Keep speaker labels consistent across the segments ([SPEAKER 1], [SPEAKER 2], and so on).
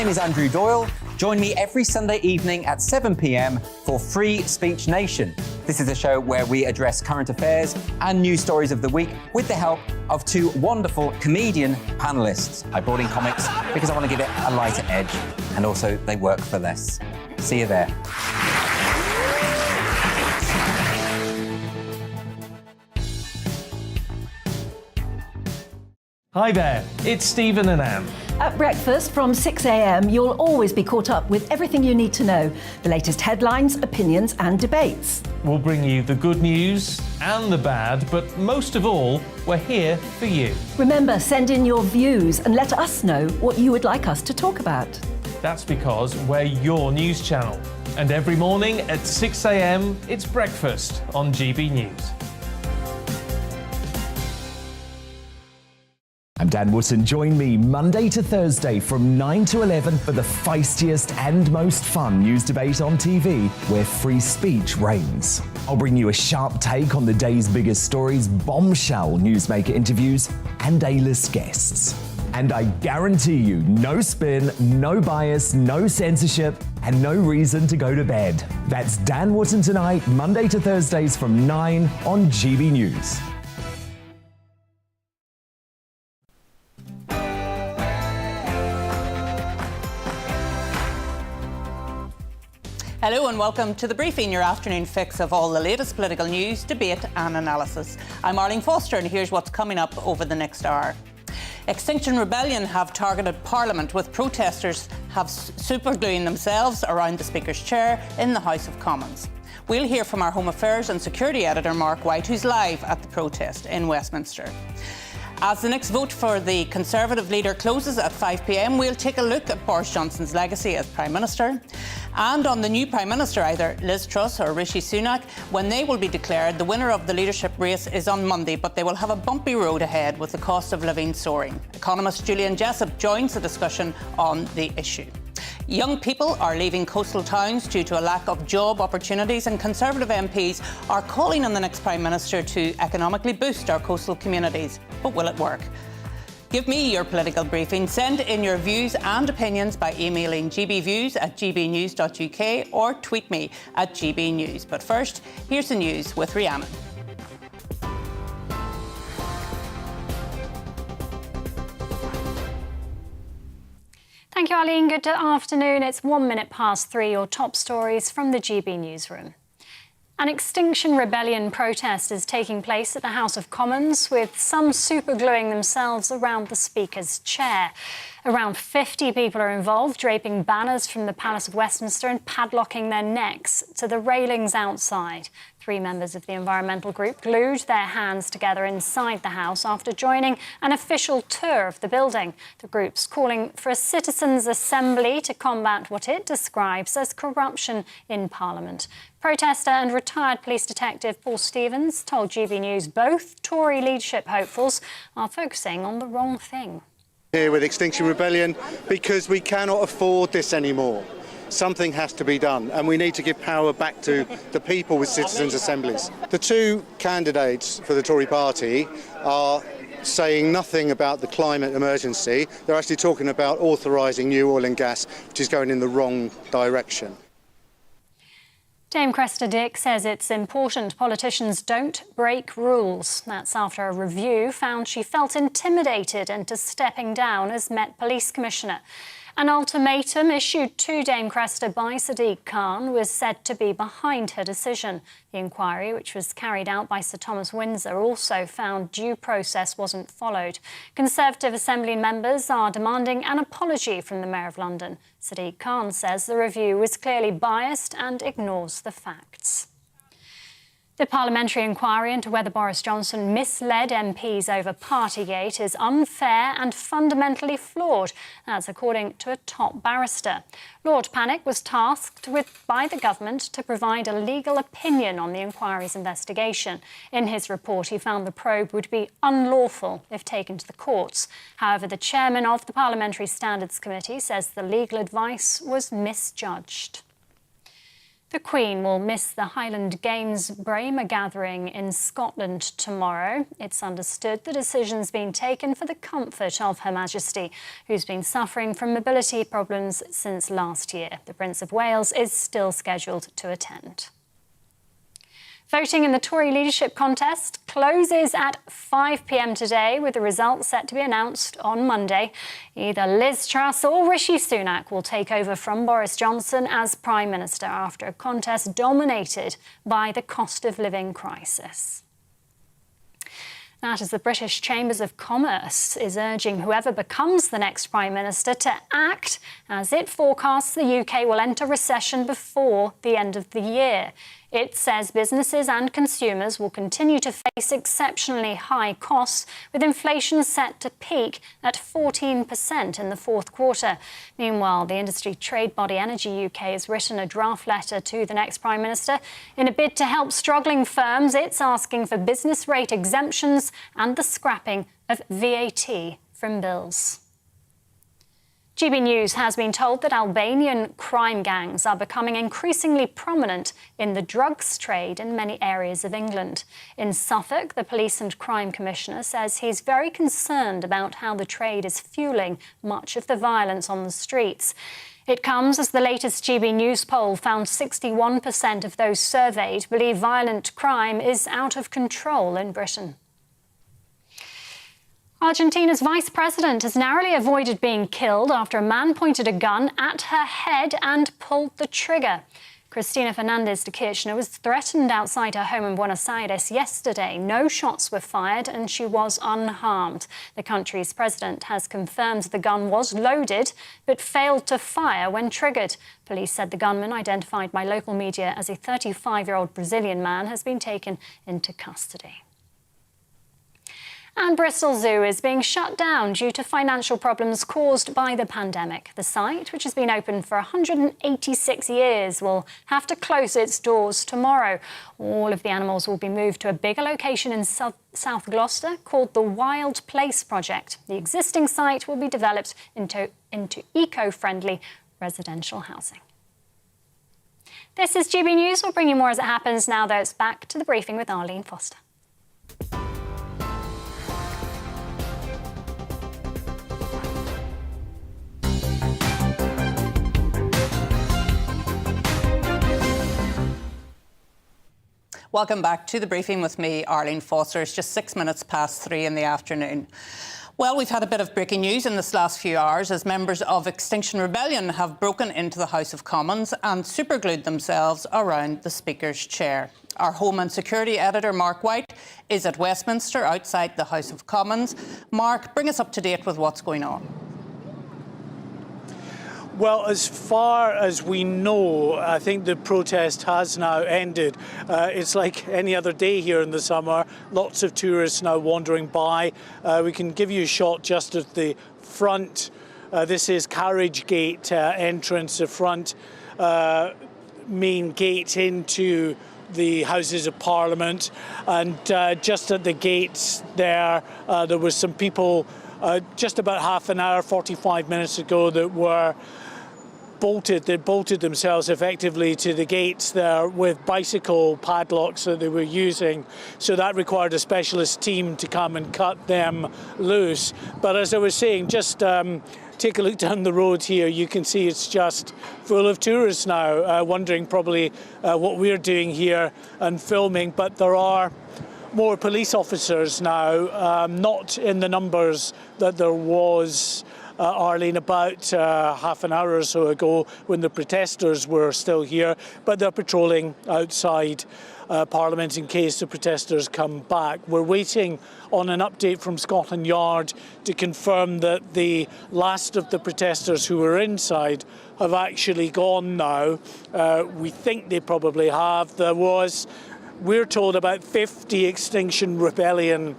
[SPEAKER 1] name is Andrew Doyle. Join me every Sunday evening at 7 p.m. for Free Speech Nation. This is a show where we address current affairs and news stories of the week with the help of two wonderful comedian panellists. I brought in comics because I want to give it a lighter edge, and also they work for less. See you there.
[SPEAKER 2] Hi there, it's Stephen and Anne.
[SPEAKER 3] At breakfast from 6 a.m, you'll always be caught up with everything you need to know, the latest headlines, opinions and debates.
[SPEAKER 2] We'll bring you the good news and the bad, but most of all, we're here for you.
[SPEAKER 3] Remember, send in your views and let us know what you would like us to talk about.
[SPEAKER 2] That's because we're your news channel. And every morning at 6 a.m, it's breakfast on GB News.
[SPEAKER 4] I'm Dan Wootton. Join me Monday to Thursday from 9 to 11 for the feistiest and most fun news debate on TV, where free speech reigns. I'll bring you a sharp take on the day's biggest stories, bombshell newsmaker interviews, and A-list guests. And I guarantee you, no spin, no bias, no censorship, and no reason to go to bed. That's Dan Wootton Tonight, Monday to Thursdays from 9 on GB News.
[SPEAKER 5] Hello and welcome to The Briefing, your afternoon fix of all the latest political news, debate and analysis. I'm Arlene Foster and here's what's coming up over the next hour. Extinction Rebellion have targeted Parliament, with protesters have supergluing themselves around the Speaker's chair in the House of Commons. We'll hear from our Home Affairs and Security Editor Mark White, who's live at the protest in Westminster. As the next vote for the Conservative leader closes at 5 p.m, we'll take a look at Boris Johnson's legacy as Prime Minister and on the new Prime Minister, either Liz Truss or Rishi Sunak. When they will be declared, the winner of the leadership race is on Monday, but they will have a bumpy road ahead with the cost of living soaring. Economist Julian Jessup joins the discussion on the issue. Young people are leaving coastal towns due to a lack of job opportunities, and Conservative MPs are calling on the next Prime Minister to economically boost our coastal communities. But will it work? Give me your political briefing. Send in your views and opinions by emailing gbviews@gbnews.uk or tweet me at gbnews. But first, here's the news with Rahima.
[SPEAKER 6] Thank you, Arlene. Good afternoon. It's 1 minute past 3. Your top stories from the GB newsroom. An Extinction Rebellion protest is taking place at the House of Commons, with some supergluing themselves around the Speaker's chair. Around 50 people are involved, draping banners from the Palace of Westminster and padlocking their necks to the railings outside. 3 members of the environmental group glued their hands together inside the House after joining an official tour of the building. The group's calling for a citizens' assembly to combat what it describes as corruption in Parliament. Protester and retired police detective Paul Stevens told GB News both Tory leadership hopefuls are focusing on the wrong thing.
[SPEAKER 7] Here with Extinction Rebellion because we cannot afford this anymore. Something has to be done, and we need to give power back to the people with citizens' assemblies. The two candidates for the Tory party are saying nothing about the climate emergency. They're actually talking about authorising new oil and gas, which is going in the wrong direction.
[SPEAKER 6] Dame Cressida Dick says it's important politicians don't break rules. That's after a review found she felt intimidated into stepping down as Met Police Commissioner. An ultimatum issued to Dame Cressida by Sadiq Khan was said to be behind her decision. The inquiry, which was carried out by Sir Thomas Windsor, also found due process wasn't followed. Conservative Assembly members are demanding an apology from the Mayor of London. Sadiq Khan says the review was clearly biased and ignores the facts. The parliamentary inquiry into whether Boris Johnson misled MPs over Partygate is unfair and fundamentally flawed. That's according to a top barrister. Lord Pannick was tasked by the government to provide a legal opinion on the inquiry's investigation. In his report, he found the probe would be unlawful if taken to the courts. However, the chairman of the Parliamentary Standards Committee says the legal advice was misjudged. The Queen will miss the Highland Games Brahma gathering in Scotland tomorrow. It's understood the decision's been taken for the comfort of Her Majesty, who's been suffering from mobility problems since last year. The Prince of Wales is still scheduled to attend. Voting in the Tory leadership contest closes at 5 p.m. today, with the results set to be announced on Monday. Either Liz Truss or Rishi Sunak will take over from Boris Johnson as Prime Minister after a contest dominated by the cost of living crisis. That is, the British Chambers of Commerce is urging whoever becomes the next Prime Minister to act, as it forecasts the UK will enter recession before the end of the year. It says businesses and consumers will continue to face exceptionally high costs, with inflation set to peak at 14% in the fourth quarter. Meanwhile, the industry trade body Energy UK has written a draft letter to the next Prime Minister. In a bid to help struggling firms, it's asking for business rate exemptions and the scrapping of VAT from bills. GBNews has been told that Albanian crime gangs are becoming increasingly prominent in the drugs trade in many areas of England. In Suffolk, the Police and Crime Commissioner says he's very concerned about how the trade is fuelling much of the violence on the streets. It comes as the latest GBNews poll found 61% of those surveyed believe violent crime is out of control in Britain. Argentina's vice president has narrowly avoided being killed after a man pointed a gun at her head and pulled the trigger. Cristina Fernández de Kirchner was threatened outside her home in Buenos Aires yesterday. No shots were fired and she was unharmed. The country's president has confirmed the gun was loaded but failed to fire when triggered. Police said the gunman, identified by local media as a 35-year-old Brazilian man, has been taken into custody. And Bristol Zoo is being shut down due to financial problems caused by the pandemic. The site, which has been open for 186 years, will have to close its doors tomorrow. All of the animals will be moved to a bigger location in South Gloucester called the Wild Place Project. The existing site will be developed into eco-friendly residential housing. This is GB News. We'll bring you more as it happens. Now, though, it's back to the briefing with Arlene Foster.
[SPEAKER 5] Welcome back to the briefing with me, Arlene Foster. It's just 6 minutes past 3 in the afternoon. Well, we've had a bit of breaking news in this last few hours as members of Extinction Rebellion have broken into the House of Commons and superglued themselves around the Speaker's chair. Our Home and Security editor, Mark White, is at Westminster outside the House of Commons. Mark, bring us up to date with what's going on.
[SPEAKER 8] Well, as far as we know, I think the protest has now ended. It's like any other day here in the summer. Lots of tourists now wandering by. We can give you a shot just at the front. This is Carriage Gate entrance, the front main gate into the Houses of Parliament. And just at the gates there were some people just about half an hour, 45 minutes ago that were they bolted themselves effectively to the gates there with bicycle padlocks that they were using. So that required a specialist team to come and cut them loose. But as I was saying, just take a look down the road here. You can see it's just full of tourists now, wondering probably what we're doing here and filming. But there are more police officers now, not in the numbers that there was, Arlene, about half an hour or so ago when the protesters were still here, but they're patrolling outside Parliament in case the protesters come back. We're waiting on an update from Scotland Yard to confirm that the last of the protesters who were inside have actually gone now. We think they probably have. There was, we're told, about 50 Extinction Rebellion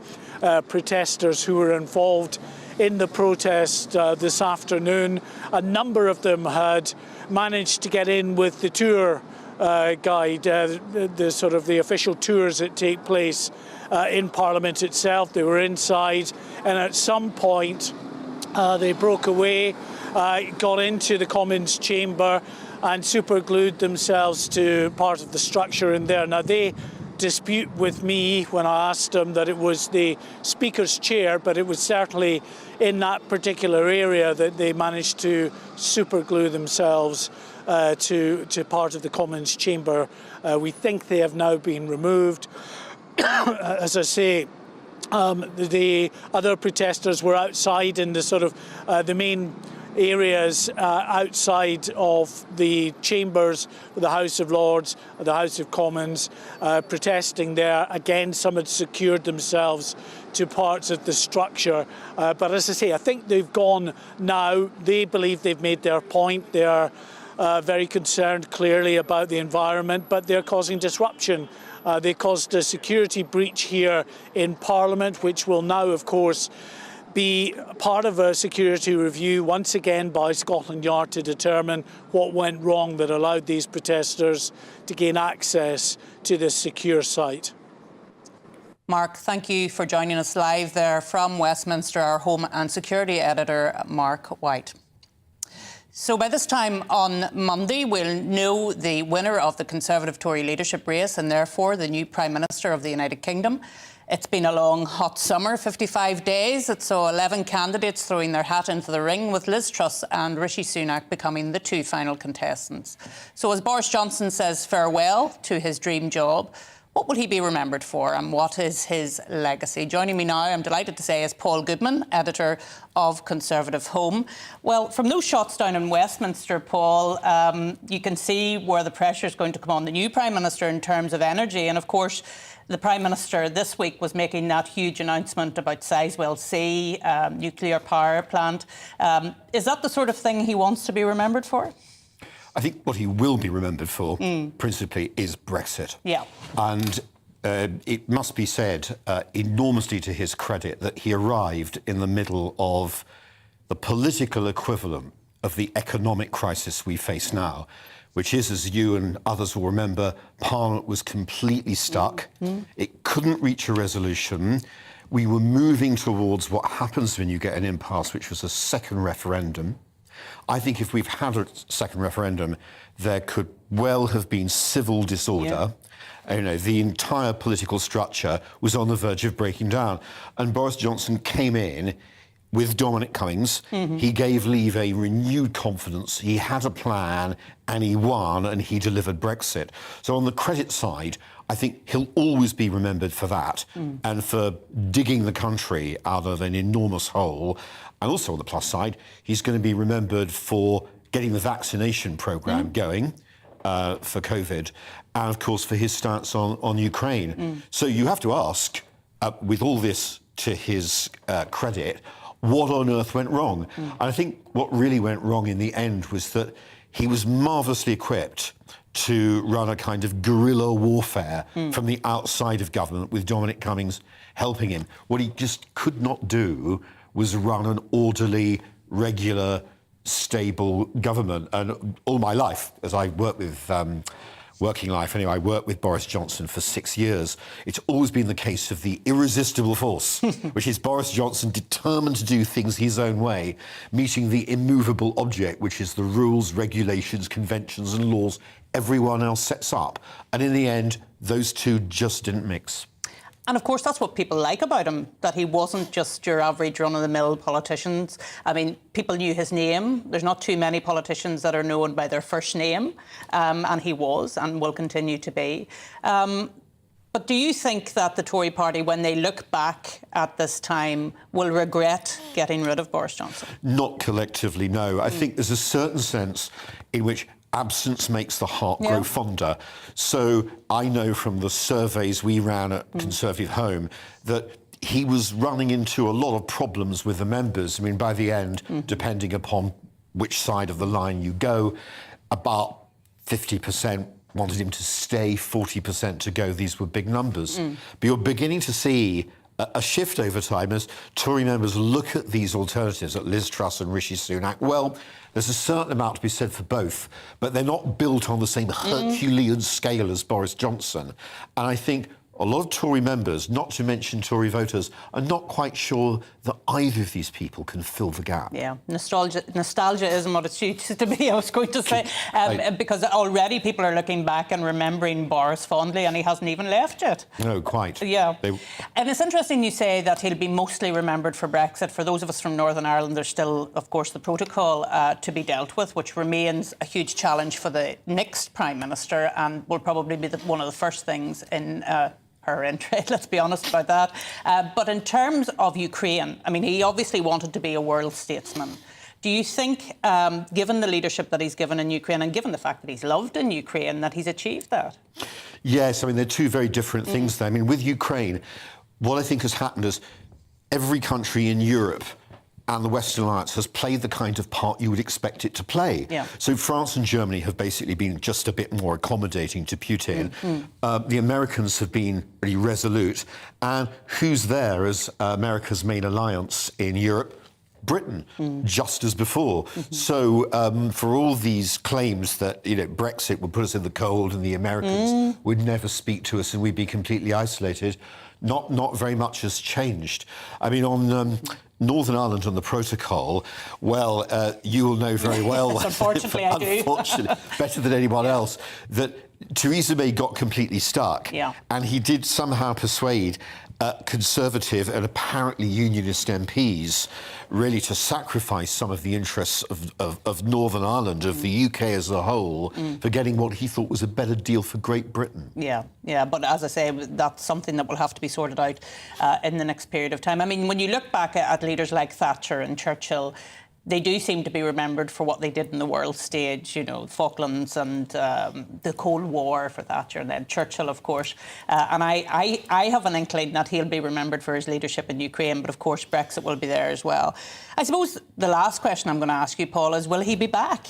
[SPEAKER 8] protesters who were involved in the protest this afternoon. A number of them had managed to get in with the tour guide, the official tours that take place in Parliament itself. They were inside, and at some point they broke away, got into the Commons chamber, and superglued themselves to part of the structure in there. Now, they dispute with me when I asked them that it was the Speaker's chair, but it was certainly in that particular area that they managed to superglue themselves to part of the Commons chamber. We think they have now been removed. As I say, the other protesters were outside in the sort of the main areas outside of the chambers, the House of Lords, the House of Commons, protesting there. Again, some had secured themselves to parts of the structure. But as I say, I think they've gone now. They believe they've made their point. They are very concerned, clearly, about the environment, but they're causing disruption. They caused a security breach here in Parliament, which will now, of course, be part of a security review once again by Scotland Yard to determine what went wrong that allowed these protesters to gain access to this secure site.
[SPEAKER 5] Mark, thank you for joining us live there from Westminster, our Home and Security Editor, Mark White. So by this time on Monday, we'll know the winner of the Conservative-Tory leadership race and therefore the new Prime Minister of the United Kingdom. It's been a long, hot summer, 55 days. It saw 11 candidates throwing their hat into the ring, with Liz Truss and Rishi Sunak becoming the two final contestants. So as Boris Johnson says farewell to his dream job, what will he be remembered for and what is his legacy? Joining me now, I'm delighted to say, is Paul Goodman, editor of Conservative Home. Well, from those shots down in Westminster, Paul, you can see where the pressure is going to come on the new Prime Minister in terms of energy. And of course, the Prime Minister this week was making that huge announcement about Sizewell C, nuclear power plant. Is that the sort of thing he wants to be remembered for?
[SPEAKER 9] I think what he will be remembered for, principally, is Brexit.
[SPEAKER 5] Yeah.
[SPEAKER 9] And it must be said, enormously to his credit, that he arrived in the middle of the political equivalent of the economic crisis we face now, which is, as you and others will remember, Parliament was completely stuck. It couldn't reach a resolution. We were moving towards what happens when you get an impasse, which was a second referendum. I think if we've had a second referendum, there could well have been civil disorder. Yeah. You know, the entire political structure was on the verge of breaking down. And Boris Johnson came in with Dominic Cummings. He gave Leave a renewed confidence. He had a plan and he won and he delivered Brexit. So on the credit side, I think he'll always be remembered for that and for digging the country out of an enormous hole. And also on the plus side, he's going to be remembered for getting the vaccination programme going for COVID and, of course, for his stance on Ukraine. So you have to ask, with all this to his credit, what on earth went wrong? And I think what really went wrong in the end was that he was marvellously equipped to run a kind of guerrilla warfare from the outside of government with Dominic Cummings helping him. What he just could not do was run an orderly, regular, stable government. And all my life, as I work with working life anyway, I worked with Boris Johnson for 6 years. It's always been the case of the irresistible force, which is Boris Johnson determined to do things his own way, meeting the immovable object, which is the rules, regulations, conventions and laws everyone else sets up. And in the end, those two just didn't mix.
[SPEAKER 5] And of course, that's what people like about him, that he wasn't just your average run-of-the-mill politician. I mean, people knew his name. There's not too many politicians that are known by their first name, and he was and will continue to be. But do you think that the Tory party, when they look back at this time, will regret getting rid of Boris Johnson?
[SPEAKER 9] Not collectively, no. I think there's a certain sense in which absence makes the heart grow fonder. So I know from the surveys we ran at Conservative Home that he was running into a lot of problems with the members. I mean, by the end, depending upon which side of the line you go, about 50% wanted him to stay, 40% to go. These were big numbers. But you're beginning to see a shift over time as Tory members look at these alternatives, at Liz Truss and Rishi Sunak. Well, there's a certain amount to be said for both, but they're not built on the same Herculean scale as Boris Johnson. And I think a lot of Tory members, not to mention Tory voters, are not quite sure that either of these people can fill the gap.
[SPEAKER 5] Yeah, nostalgia isn't what it used to be, I was going to say, because already people are looking back and remembering Boris fondly, and he hasn't even left yet.
[SPEAKER 9] No, quite.
[SPEAKER 5] Yeah. And it's interesting you say that he'll be mostly remembered for Brexit. For those of us from Northern Ireland, there's still, of course, the protocol to be dealt with, which remains a huge challenge for the next Prime Minister, and will probably be one of the first things in her entry, let's be honest about that. But in terms of Ukraine, I mean, he obviously wanted to be a world statesman. Do you think, given the leadership that he's given in Ukraine and given the fact that he's loved in Ukraine, that he's achieved that?
[SPEAKER 9] Yes, I mean, they're two very different things there. I mean, with Ukraine, what I think has happened is every country in Europe and the Western Alliance has played the kind of part you would expect it to play.
[SPEAKER 5] Yeah.
[SPEAKER 9] So France and Germany have basically been just a bit more accommodating to Putin. The Americans have been really resolute. And who's there as America's main alliance in Europe? Britain, just as before. So for all these claims that, you know, Brexit would put us in the cold and the Americans would never speak to us and we'd be completely isolated, not very much has changed. I mean, on Northern Ireland and the protocol, well, you will know very well,
[SPEAKER 5] yes, unfortunately I do.
[SPEAKER 9] Unfortunately, better than anyone else, that Theresa May got completely stuck.
[SPEAKER 5] Yeah.
[SPEAKER 9] And he did somehow persuade Conservative and apparently Unionist MPs really to sacrifice some of the interests of Northern Ireland, of the UK as a whole, for getting what he thought was a better deal for Great Britain.
[SPEAKER 5] Yeah, but as I say, that's something that will have to be sorted out in the next period of time. I mean, when you look back at leaders like Thatcher and Churchill, they do seem to be remembered for what they did in the world stage, you know, Falklands and the Cold War for Thatcher, and then Churchill, of course. And I have an inkling that he'll be remembered for his leadership in Ukraine, but of course Brexit will be there as well. I suppose the last question I'm going to ask you, Paul, is will he be back?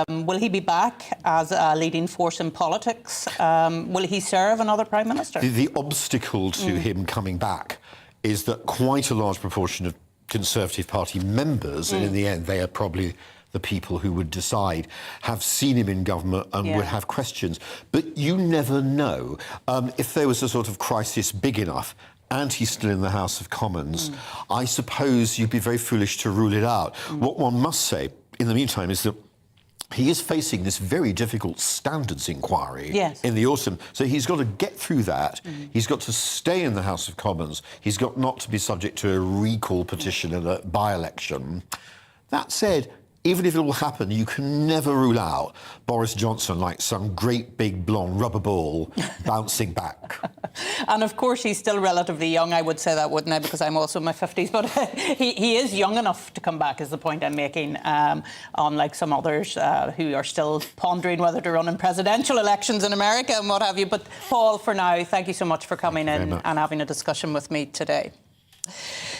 [SPEAKER 5] Will he be back as a leading force in politics? Will he serve another Prime Minister?
[SPEAKER 9] The obstacle to him coming back is that quite a large proportion of Conservative Party members, and in the end they are probably the people who would decide, have seen him in government and would have questions. But you never know. If there was a sort of crisis big enough and he's still in the House of Commons, I suppose you'd be very foolish to rule it out. What one must say, in the meantime, is that he is facing this very difficult standards inquiry in the autumn. So he's got to get through that. He's got to stay in the House of Commons. He's got not to be subject to a recall petition in a by-election. That said, even if it will happen, you can never rule out Boris Johnson like some great big blonde rubber ball bouncing back.
[SPEAKER 5] And of course he's still relatively young. I would say that, wouldn't I, because I'm also in my 50s, but he is young enough to come back, is the point I'm making, unlike some others who are still pondering whether to run in presidential elections in America and what have you. But Paul, for now, thank you so much for coming in and having a discussion with me today.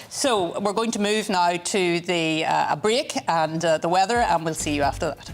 [SPEAKER 5] So we're going to move now to a break and the weather, and we'll see you after that.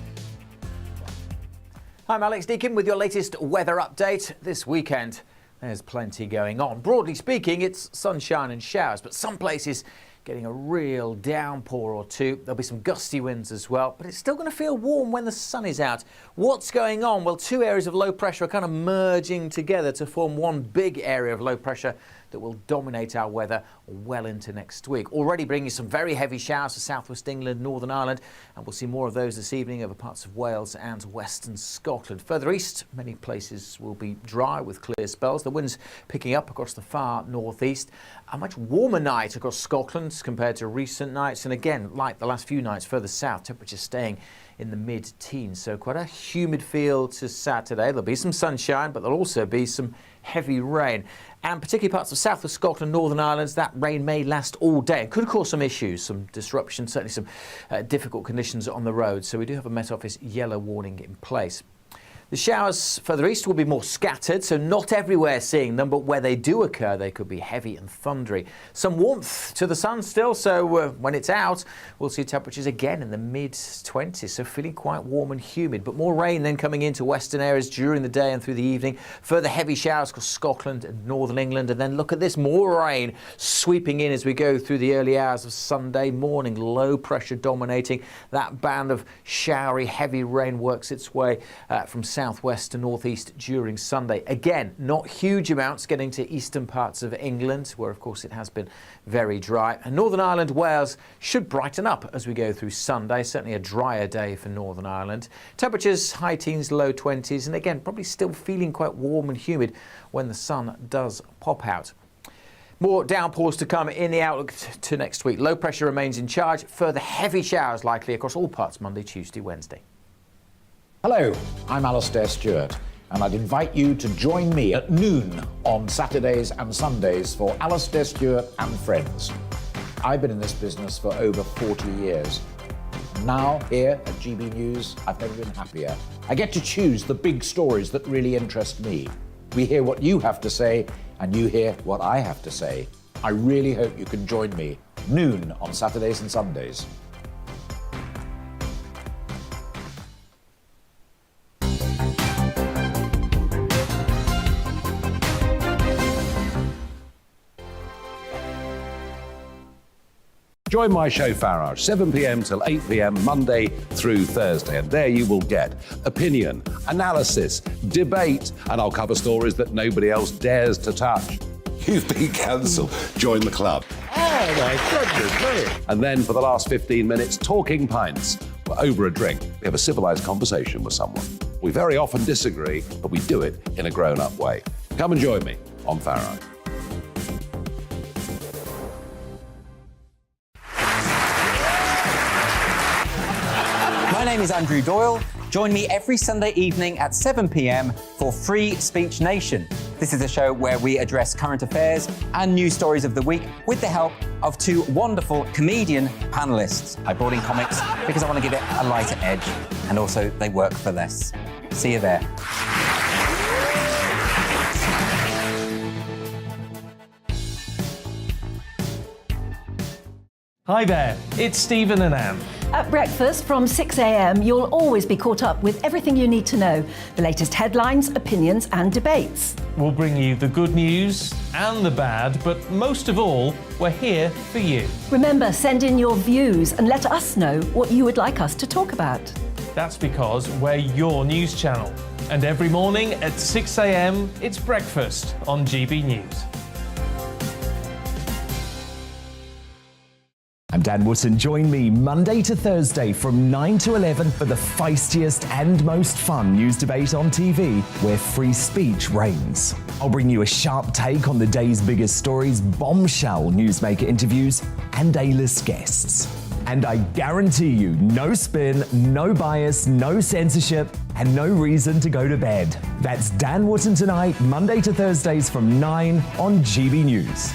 [SPEAKER 10] I'm Alex Deakin with your latest weather update. This weekend, there's plenty going on. Broadly speaking, it's sunshine and showers, but some places getting a real downpour or two. There'll be some gusty winds as well, but it's still going to feel warm when the sun is out. What's going on? Well, two areas of low pressure are kind of merging together to form one big area of low pressure that will dominate our weather well into next week. Already bringing some very heavy showers for southwest England, Northern Ireland, and we'll see more of those this evening over parts of Wales and western Scotland. Further east, many places will be dry with clear spells. The winds picking up across the far northeast. A much warmer night across Scotland compared to recent nights, and again, like the last few nights further south, temperatures staying in the mid-teens. So quite a humid feel to Saturday. There'll be some sunshine, but there'll also be some heavy rain. And particularly parts of south of Scotland, Northern Ireland, that rain may last all day. It could cause some issues, some disruption, certainly some difficult conditions on the road. So we do have a Met Office yellow warning in place. The showers further east will be more scattered, so not everywhere seeing them, but where they do occur, they could be heavy and thundery. Some warmth to the sun still, so when it's out, we'll see temperatures again in the mid-20s, so feeling quite warm and humid. But more rain then coming into western areas during the day and through the evening. Further heavy showers across Scotland and northern England, and then look at this, more rain sweeping in as we go through the early hours of Sunday morning. Low pressure dominating. That band of showery, heavy rain works its way from southwest to northeast during Sunday. Again, not huge amounts getting to eastern parts of England, where of course it has been very dry. And Northern Ireland, Wales should brighten up as we go through Sunday. Certainly a drier day for Northern Ireland. Temperatures high teens, low 20s, and again probably still feeling quite warm and humid when the sun does pop out. More downpours to come in the outlook to next week. Low pressure remains in charge. Further heavy showers likely across all parts Monday, Tuesday, Wednesday.
[SPEAKER 11] Hello, I'm Alastair Stewart, and I'd invite you to join me at noon on Saturdays and Sundays for Alastair Stewart and Friends. I've been in this business for over 40 years. Now, here at GB News, I've never been happier. I get to choose the big stories that really interest me. We hear what you have to say, and you hear what I have to say. I really hope you can join me, noon on Saturdays and Sundays.
[SPEAKER 12] Join my show Farage, 7 p.m. till 8 p.m. Monday through Thursday. And there you will get opinion, analysis, debate, and I'll cover stories that nobody else dares to touch. You've been cancelled. Join the club. Oh, my goodness me. And then for the last 15 minutes, talking pints. We're over a drink. We have a civilised conversation with someone. We very often disagree, but we do it in a grown-up way. Come and join me on Farage.
[SPEAKER 1] My name is Andrew Doyle. Join me every Sunday evening at 7 p.m. for Free Speech Nation. This is a show where we address current affairs and news stories of the week with the help of two wonderful comedian panellists. I brought in comics because I want to give it a lighter edge, and also they work for less. See you there.
[SPEAKER 2] Hi there, it's Stephen and Anne.
[SPEAKER 3] At breakfast from 6 a.m, you'll always be caught up with everything you need to know, the latest headlines, opinions and debates.
[SPEAKER 2] We'll bring you the good news and the bad, but most of all, we're here for you.
[SPEAKER 3] Remember, send in your views and let us know what you would like us to talk about.
[SPEAKER 2] That's because we're your news channel. And every morning at 6 a.m, it's breakfast on GB News.
[SPEAKER 4] I'm Dan Wootton. Join me Monday to Thursday from 9 to 11 for the feistiest and most fun news debate on TV, where free speech reigns. I'll bring you a sharp take on the day's biggest stories, bombshell newsmaker interviews, and A-list guests. And I guarantee you, no spin, no bias, no censorship, and no reason to go to bed. That's Dan Wootton Tonight, Monday to Thursdays from 9 on GB News.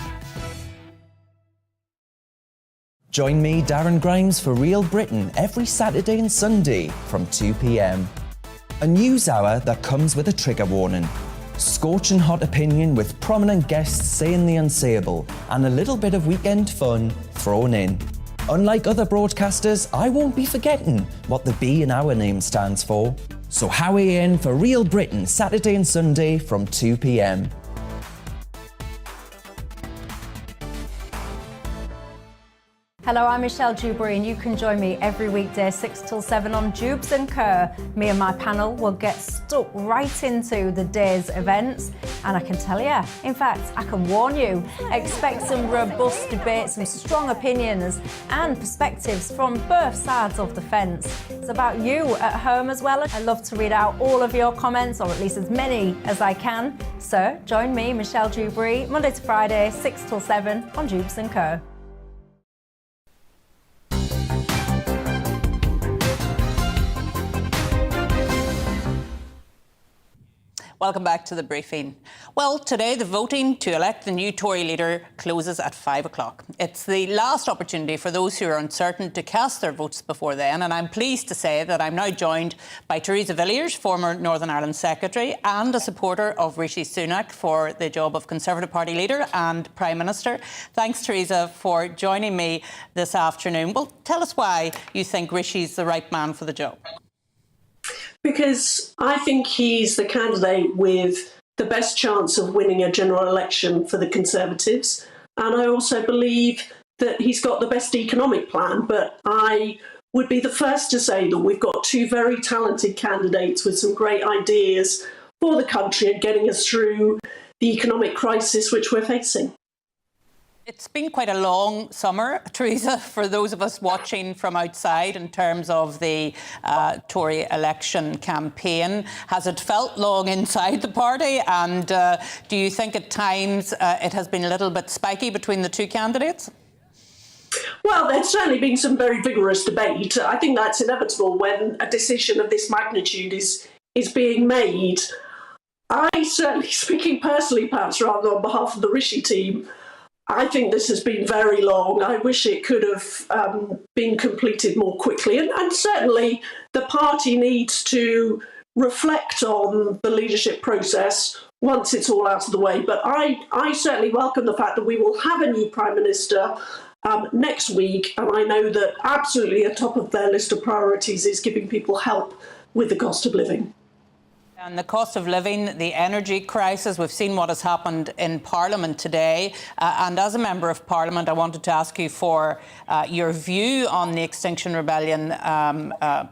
[SPEAKER 13] Join me, Darren Grimes, for Real Britain every Saturday and Sunday from 2 p.m. A news hour that comes with a trigger warning. Scorching hot opinion with prominent guests saying the unsayable and a little bit of weekend fun thrown in. Unlike other broadcasters, I won't be forgetting what the B in our name stands for. So howie in for Real Britain Saturday and Sunday from 2 p.m.
[SPEAKER 14] Hello, I'm Michelle Dewberry and you can join me every weekday 6 till 7 on Jubes and Kerr. Me and my panel will get stuck right into the day's events, and I can tell you, in fact, I can warn you, expect some robust debates, some strong opinions and perspectives from both sides of the fence. It's about you at home as well. I love to read out all of your comments, or at least as many as I can. So join me, Michelle Dewberry, Monday to Friday, 6 till 7 on Jubes and Kerr.
[SPEAKER 5] Welcome back to the briefing. Well, today the voting to elect the new Tory leader closes at 5 o'clock. It's the last opportunity for those who are uncertain to cast their votes before then, and I'm pleased to say that I'm now joined by Theresa Villiers, former Northern Ireland Secretary and a supporter of Rishi Sunak for the job of Conservative Party leader and Prime Minister. Thanks, Theresa, for joining me this afternoon. Well, tell us why you think Rishi's the right man for the job.
[SPEAKER 15] Because I think he's the candidate with the best chance of winning a general election for the Conservatives. And I also believe that he's got the best economic plan. But I would be the first to say that we've got two very talented candidates with some great ideas for the country and getting us through the economic crisis which we're facing.
[SPEAKER 5] It's been quite a long summer, Theresa, for those of us watching from outside in terms of the Tory election campaign. Has it felt long inside the party? And do you think at times it has been a little bit spiky between the two candidates?
[SPEAKER 15] Well, there's certainly been some very vigorous debate. I think that's inevitable when a decision of this magnitude is being made. I certainly, speaking personally, perhaps rather on behalf of the Rishi team, I think this has been very long. I wish it could have been completed more quickly. And certainly the party needs to reflect on the leadership process once it's all out of the way. But I certainly welcome the fact that we will have a new Prime Minister next week. And I know that absolutely at top of their list of priorities is giving people help with the cost of living.
[SPEAKER 5] And the cost of living, the energy crisis, we've seen what has happened in Parliament today. And as a Member of Parliament, I wanted to ask you for your view on the Extinction Rebellion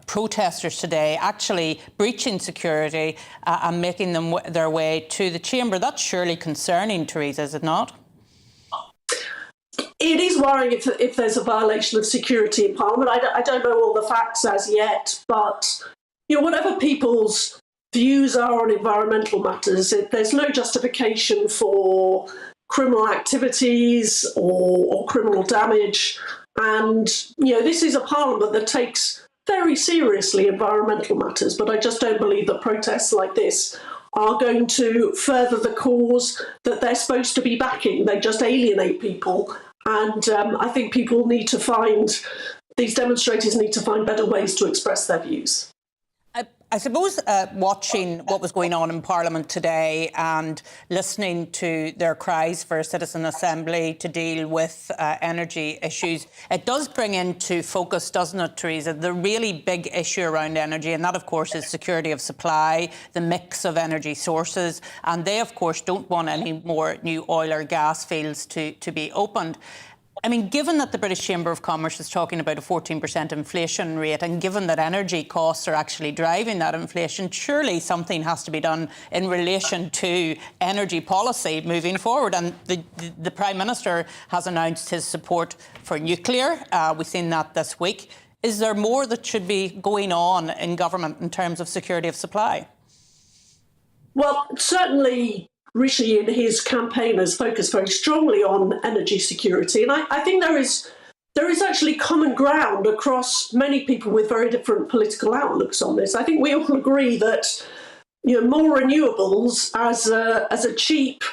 [SPEAKER 5] protesters today actually breaching security and making them their way to the chamber. That's surely concerning, Theresa, is it not?
[SPEAKER 15] It is worrying if there's a violation of security in Parliament. I don't know all the facts as yet, but whatever people's views are on environmental matters, there's no justification for criminal activities or criminal damage. And, this is a parliament that takes very seriously environmental matters, but I just don't believe that protests like this are going to further the cause that they're supposed to be backing. They just alienate people. And I think these demonstrators need to find better ways to express their views.
[SPEAKER 5] I suppose watching what was going on in Parliament today and listening to their cries for a citizen assembly to deal with energy issues, it does bring into focus, doesn't it, Theresa, the really big issue around energy, and that, of course, is security of supply, the mix of energy sources, and they, of course, don't want any more new oil or gas fields to be opened. I mean, given that the British Chamber of Commerce is talking about a 14% inflation rate, and given that energy costs are actually driving that inflation, surely something has to be done in relation to energy policy moving forward. And the Prime Minister has announced his support for nuclear. We've seen that this week. Is there more that should be going on in government in terms of security of supply?
[SPEAKER 15] Well, certainly Rishi in his campaign has focused very strongly on energy security. And I think there is actually common ground across many people with very different political outlooks on this. I think we all agree that more renewables as a cheap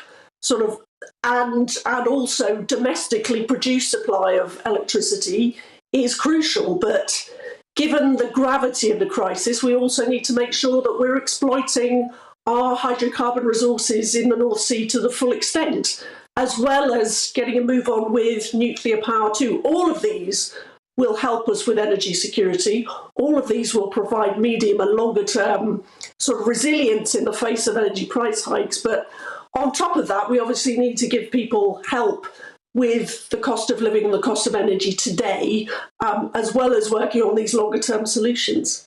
[SPEAKER 15] sort of and also domestically produced supply of electricity is crucial. But given the gravity of the crisis, we also need to make sure that we're exploiting our hydrocarbon resources in the North Sea to the full extent, as well as getting a move on with nuclear power too. All of these will help us with energy security. All of these will provide medium and longer term sort of resilience in the face of energy price hikes. But on top of that, we obviously need to give people help with the cost of living and the cost of energy today, as well as working on these longer term solutions.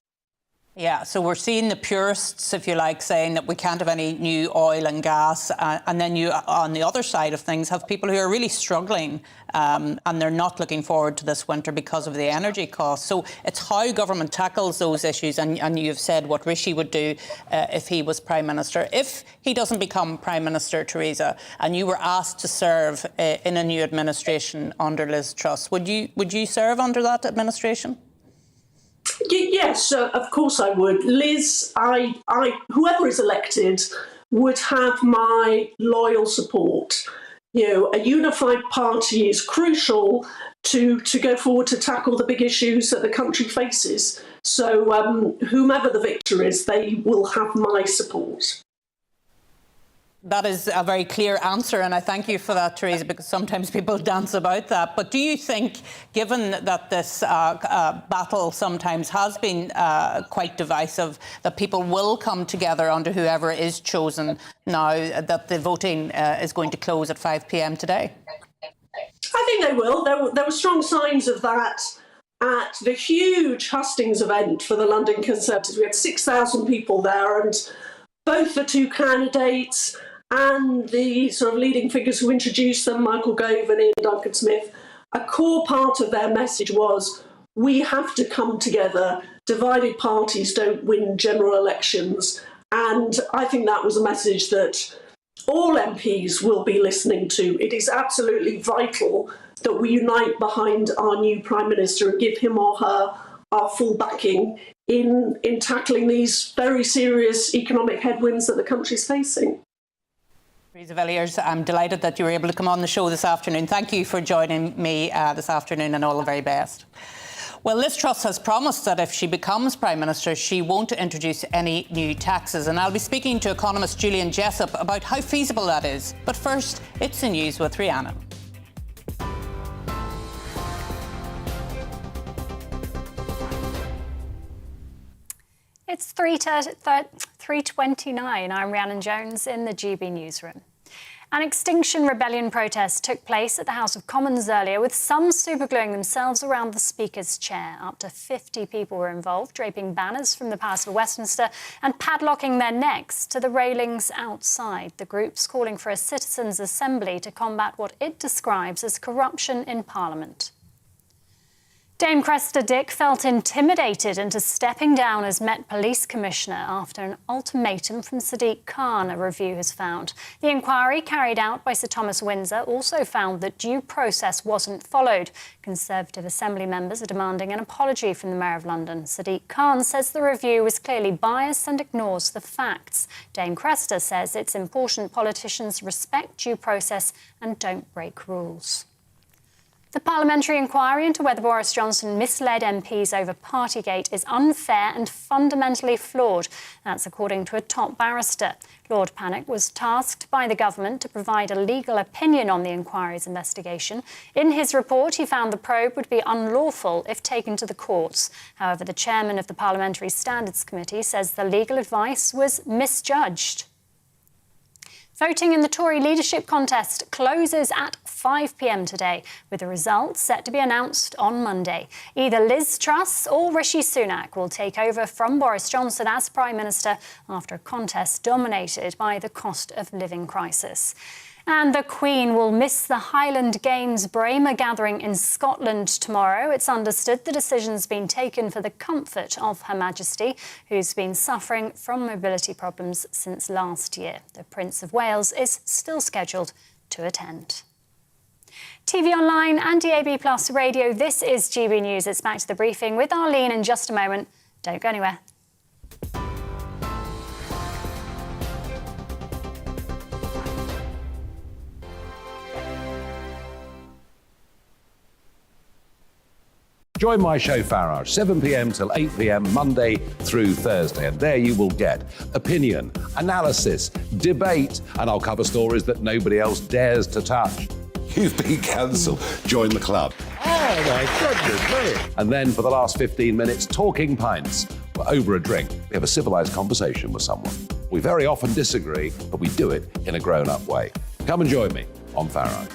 [SPEAKER 5] Yeah, so we're seeing the purists, if you like, saying that we can't have any new oil and gas. And then you, on the other side of things, have people who are really struggling and they're not looking forward to this winter because of the energy costs. So it's how government tackles those issues. And you've said what Rishi would do if he was Prime Minister. If he doesn't become Prime Minister, Theresa, and you were asked to serve in a new administration under Liz Truss, would you serve under that administration?
[SPEAKER 15] Yes, of course I would. Liz, whoever is elected would have my loyal support. A unified party is crucial to go forward to tackle the big issues that the country faces. So whomever the victor is, they will have my support.
[SPEAKER 5] That is a very clear answer, and I thank you for that, Theresa, because sometimes people dance about that. But do you think, given that this battle sometimes has been quite divisive, that people will come together under whoever is chosen now that the voting is going to close at 5 p.m. today?
[SPEAKER 15] I think they will. There were strong signs of that at the huge hustings event for the London Conservatives. We had 6,000 people there, and both the two candidates and the sort of leading figures who introduced them, Michael Gove and Ian Duncan Smith, a core part of their message was, we have to come together. Divided parties don't win general elections. And I think that was a message that all MPs will be listening to. It is absolutely vital that we unite behind our new Prime Minister and give him or her our full backing in tackling these very serious economic headwinds that the country's facing.
[SPEAKER 5] Teresa Villiers, I'm delighted that you were able to come on the show this afternoon. Thank you for joining me this afternoon, and all the very best. Well, Liz Truss has promised that if she becomes Prime Minister, she won't introduce any new taxes. And I'll be speaking to economist Julian Jessup about how feasible that is. But first, it's the news with Rihanna.
[SPEAKER 6] It's 3:29. I'm Rhiannon Jones in the GB newsroom. An Extinction Rebellion protest took place at the House of Commons earlier, with some supergluing themselves around the Speaker's chair. Up to 50 people were involved, draping banners from the Palace of Westminster and padlocking their necks to the railings outside. The group's calling for a citizens' assembly to combat what it describes as corruption in Parliament. Dame Cressida Dick felt intimidated into stepping down as Met Police Commissioner after an ultimatum from Sadiq Khan, a review has found. The inquiry carried out by Sir Thomas Windsor also found that due process wasn't followed. Conservative Assembly members are demanding an apology from the Mayor of London. Sadiq Khan says the review was clearly biased and ignores the facts. Dame Cressida says it's important politicians respect due process and don't break rules. The parliamentary inquiry into whether Boris Johnson misled MPs over Partygate is unfair and fundamentally flawed. That's according to a top barrister. Lord Pannick was tasked by the government to provide a legal opinion on the inquiry's investigation. In his report, he found the probe would be unlawful if taken to the courts. However, the chairman of the Parliamentary Standards Committee says the legal advice was misjudged. Voting in the Tory leadership contest closes at 5 p.m. today, with the results set to be announced on Monday. Either Liz Truss or Rishi Sunak will take over from Boris Johnson as Prime Minister after a contest dominated by the cost of living crisis. And the Queen will miss the Highland Games Braemar gathering in Scotland tomorrow. It's understood the decision's been taken for the comfort of Her Majesty, who's been suffering from mobility problems since last year. The Prince of Wales is still scheduled to attend. TV online and DAB+ radio, this is GB News. It's back to the briefing with Arlene in just a moment. Don't go anywhere.
[SPEAKER 12] Join my show Farage, 7 p.m. till 8 p.m. Monday through Thursday. And there you will get opinion, analysis, debate, and I'll cover stories that nobody else dares to touch.
[SPEAKER 16] You've been cancelled. Join the club.
[SPEAKER 12] Oh, my goodness me. And then for the last 15 minutes, talking pints. We're over a drink. We have a civilised conversation with someone. We very often disagree, but we do it in a grown-up way. Come and join me on Farage.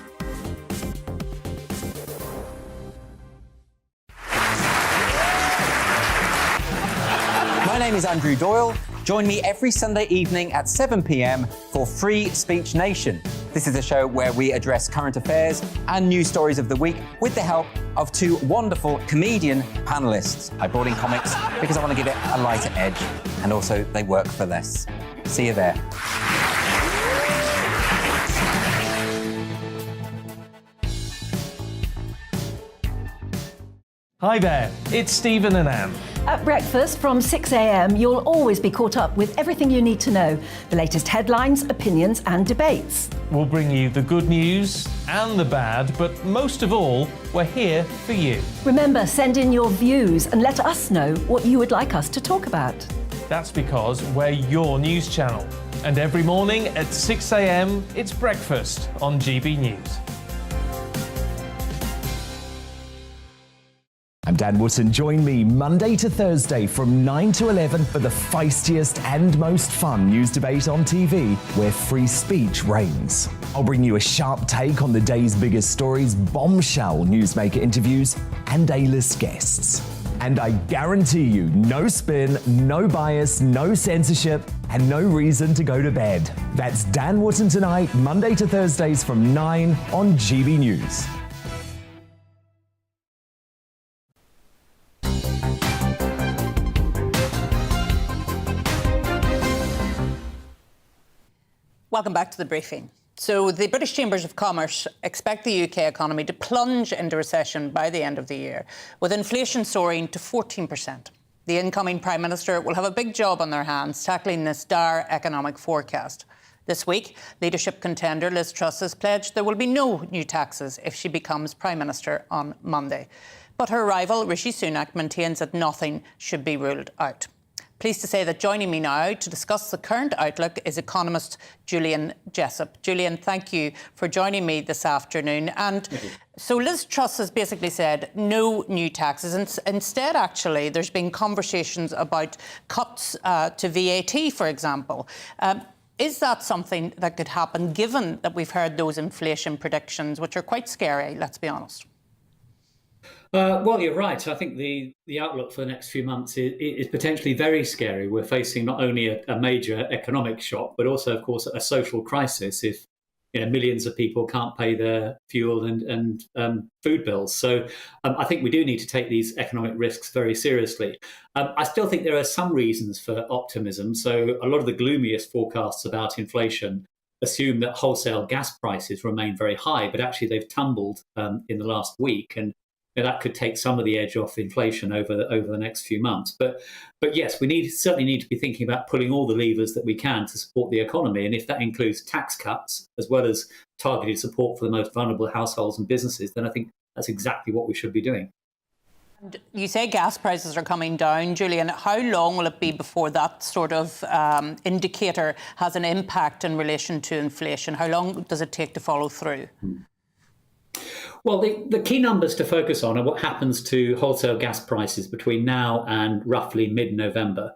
[SPEAKER 1] My name is Andrew Doyle. Join me every Sunday evening at 7 p.m. for Free Speech Nation. This is a show where we address current affairs and news stories of the week with the help of two wonderful comedian panellists. I brought in comics because I want to give it a lighter edge, and also they work for less. See you there.
[SPEAKER 2] Hi there, it's Stephen and Anne.
[SPEAKER 3] At breakfast from 6 a.m, you'll always be caught up with everything you need to know, the latest headlines, opinions and debates.
[SPEAKER 2] We'll bring you the good news and the bad, but most of all, we're here for you.
[SPEAKER 3] Remember, send in your views and let us know what you would like us to talk about.
[SPEAKER 2] That's because we're your news channel. And every morning at 6 a.m, it's breakfast on GB News.
[SPEAKER 4] I'm Dan Wootton. Join me Monday to Thursday from 9 to 11 for the feistiest and most fun news debate on TV, where free speech reigns. I'll bring you a sharp take on the day's biggest stories, bombshell newsmaker interviews, and A-list guests. And I guarantee you, no spin, no bias, no censorship, and no reason to go to bed. That's Dan Wootton Tonight, Monday to Thursdays from 9 on GB News.
[SPEAKER 5] Welcome back to the briefing. So the British Chambers of Commerce expect the UK economy to plunge into recession by the end of the year, with inflation soaring to 14%. The incoming Prime Minister will have a big job on their hands tackling this dire economic forecast. This week, leadership contender Liz Truss has pledged there will be no new taxes if she becomes Prime Minister on Monday. But her rival, Rishi Sunak, maintains that nothing should be ruled out. Pleased to say that joining me now to discuss the current outlook is economist Julian Jessup. Julian, thank you for joining me this afternoon. And so Liz Truss has basically said no new taxes. Instead, actually, there's been conversations about cuts to VAT, for example. Is that something that could happen, given that we've heard those inflation predictions, which are quite scary, let's be honest?
[SPEAKER 17] Well, you're right. I think the outlook for the next few months is potentially very scary. We're facing not only a major economic shock, but also, of course, a social crisis if millions of people can't pay their fuel and food bills. So I think we do need to take these economic risks very seriously. I still think there are some reasons for optimism. So a lot of the gloomiest forecasts about inflation assume that wholesale gas prices remain very high, but actually they've tumbled in the last week, and that could take some of the edge off inflation over the next few months. But yes, we certainly need to be thinking about pulling all the levers that we can to support the economy. And if that includes tax cuts as well as targeted support for the most vulnerable households and businesses, then I think that's exactly what we should be doing.
[SPEAKER 5] And you say gas prices are coming down, Julian. How long will it be before that sort of indicator has an impact in relation to inflation? How long does it take to follow through?
[SPEAKER 17] Well, the key numbers to focus on are what happens to wholesale gas prices between now and roughly mid-November.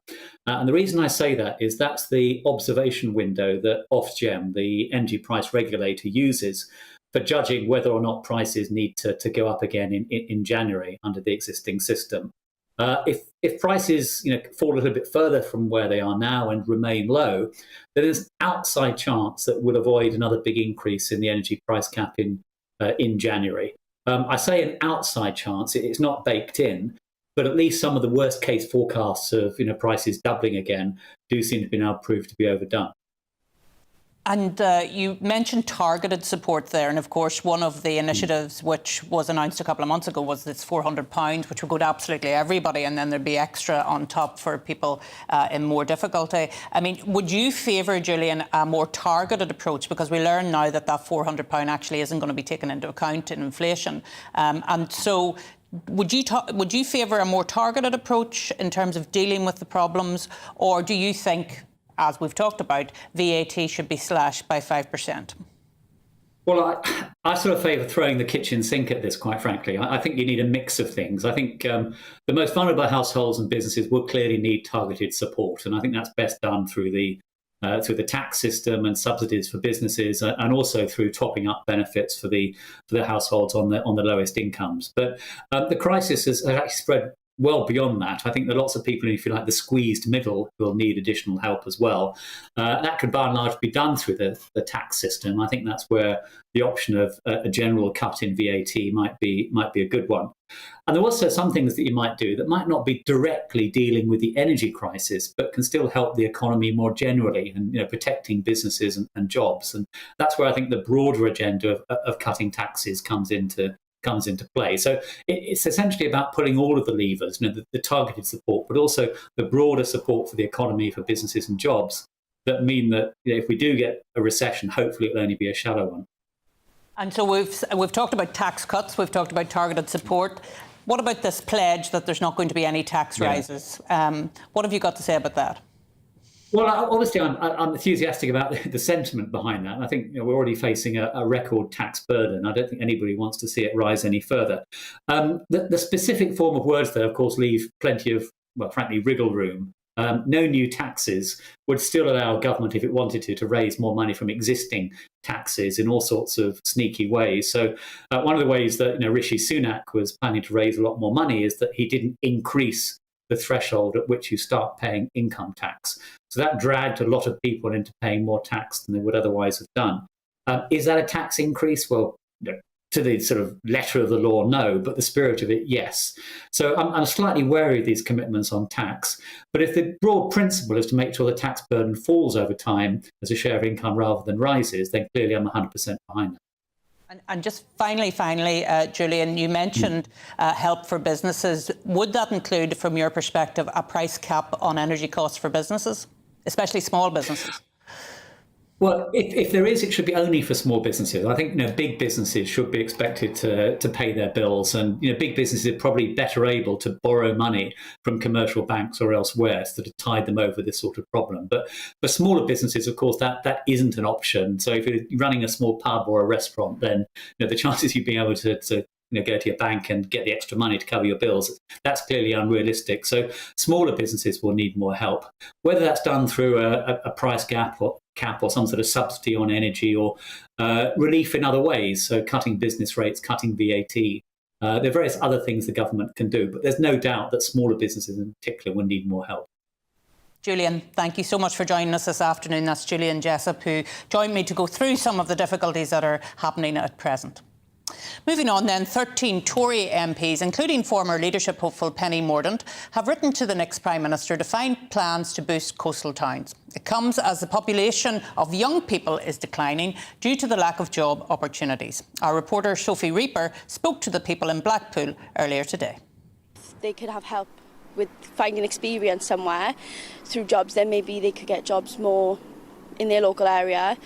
[SPEAKER 17] And the reason I say that is that's the observation window that Ofgem, the energy price regulator, uses for judging whether or not prices need to go up again in January under the existing system. If prices fall a little bit further from where they are now and remain low, then there's an outside chance that we'll avoid another big increase in the energy price cap in January. I say an outside chance, it's not baked in, but at least some of the worst case forecasts of prices doubling again do seem to be now proved to be overdone.
[SPEAKER 5] And you mentioned targeted support there. And of course, one of the initiatives which was announced a couple of months ago was this £400, which would go to absolutely everybody. And then there'd be extra on top for people in more difficulty. I mean, would you favour, Julian, a more targeted approach? Because we learn now that that £400 actually isn't going to be taken into account in inflation. And so would you favour a more targeted approach in terms of dealing with the problems? Or do you think, as we've talked about, VAT should be slashed by 5%?
[SPEAKER 17] Well, I sort of favour throwing the kitchen sink at this, quite frankly. I think you need a mix of things. I think the most vulnerable households and businesses will clearly need targeted support, and I think that's best done through the tax system and subsidies for businesses, and also through topping up benefits for the households on the lowest incomes. But the crisis has actually spread well beyond that. I think there are lots of people, if you like, the squeezed middle will need additional help as well. That could by and large be done through the tax system. I think that's where the option of a general cut in VAT might be a good one. And there are also some things that you might do that might not be directly dealing with the energy crisis, but can still help the economy more generally and protecting businesses and jobs. And that's where I think the broader agenda of cutting taxes comes into play. So it's essentially about pulling all of the levers, the targeted support, but also the broader support for the economy, for businesses and jobs, that mean that if we do get a recession, hopefully it'll only be a shallow one.
[SPEAKER 5] And so we've talked about tax cuts, we've talked about targeted support. What about this pledge that there's not going to be any tax rises? What have you got to say about that?
[SPEAKER 17] Well, obviously, I'm enthusiastic about the sentiment behind that. I think we're already facing a record tax burden. I don't think anybody wants to see it rise any further. The specific form of words, though, of course, leave plenty of, well, frankly, wriggle room. No new taxes would still allow government, if it wanted to raise more money from existing taxes in all sorts of sneaky ways. So one of the ways that Rishi Sunak was planning to raise a lot more money is that he didn't increase the threshold at which you start paying income tax. So that dragged a lot of people into paying more tax than they would otherwise have done. Is that a tax increase? Well, to the sort of letter of the law, no, but the spirit of it, yes. So I'm slightly wary of these commitments on tax. But if the broad principle is to make sure the tax burden falls over time as a share of income rather than rises, then clearly I'm 100% behind that.
[SPEAKER 5] And just finally, Julian, you mentioned help for businesses. Would that include, from your perspective, a price cap on energy costs for businesses, especially small businesses?
[SPEAKER 17] Well, if there is, it should be only for small businesses. I think big businesses should be expected to pay their bills, and big businesses are probably better able to borrow money from commercial banks or elsewhere to tide them over this sort of problem. But for smaller businesses, of course, that isn't an option. So if you're running a small pub or a restaurant, then the chances of you being able to go to your bank and get the extra money to cover your bills, that's clearly unrealistic. So smaller businesses will need more help, whether that's done through a price cap or some sort of subsidy on energy or relief in other ways, so cutting business rates, cutting VAT. There are various other things the government can do, but there's no doubt that smaller businesses in particular will need more help.
[SPEAKER 5] Julian, thank you so much for joining us this afternoon. That's Julian Jessup, who joined me to go through some of the difficulties that are happening at present. Moving on then, 13 Tory MPs, including former leadership hopeful Penny Mordaunt, have written to the next Prime Minister to find plans to boost coastal towns. It comes as the population of young people is declining due to the lack of job opportunities. Our reporter Sophie Reaper spoke to the people in Blackpool earlier today.
[SPEAKER 18] They could have help with finding experience somewhere through jobs, then maybe they could get jobs more in their local area.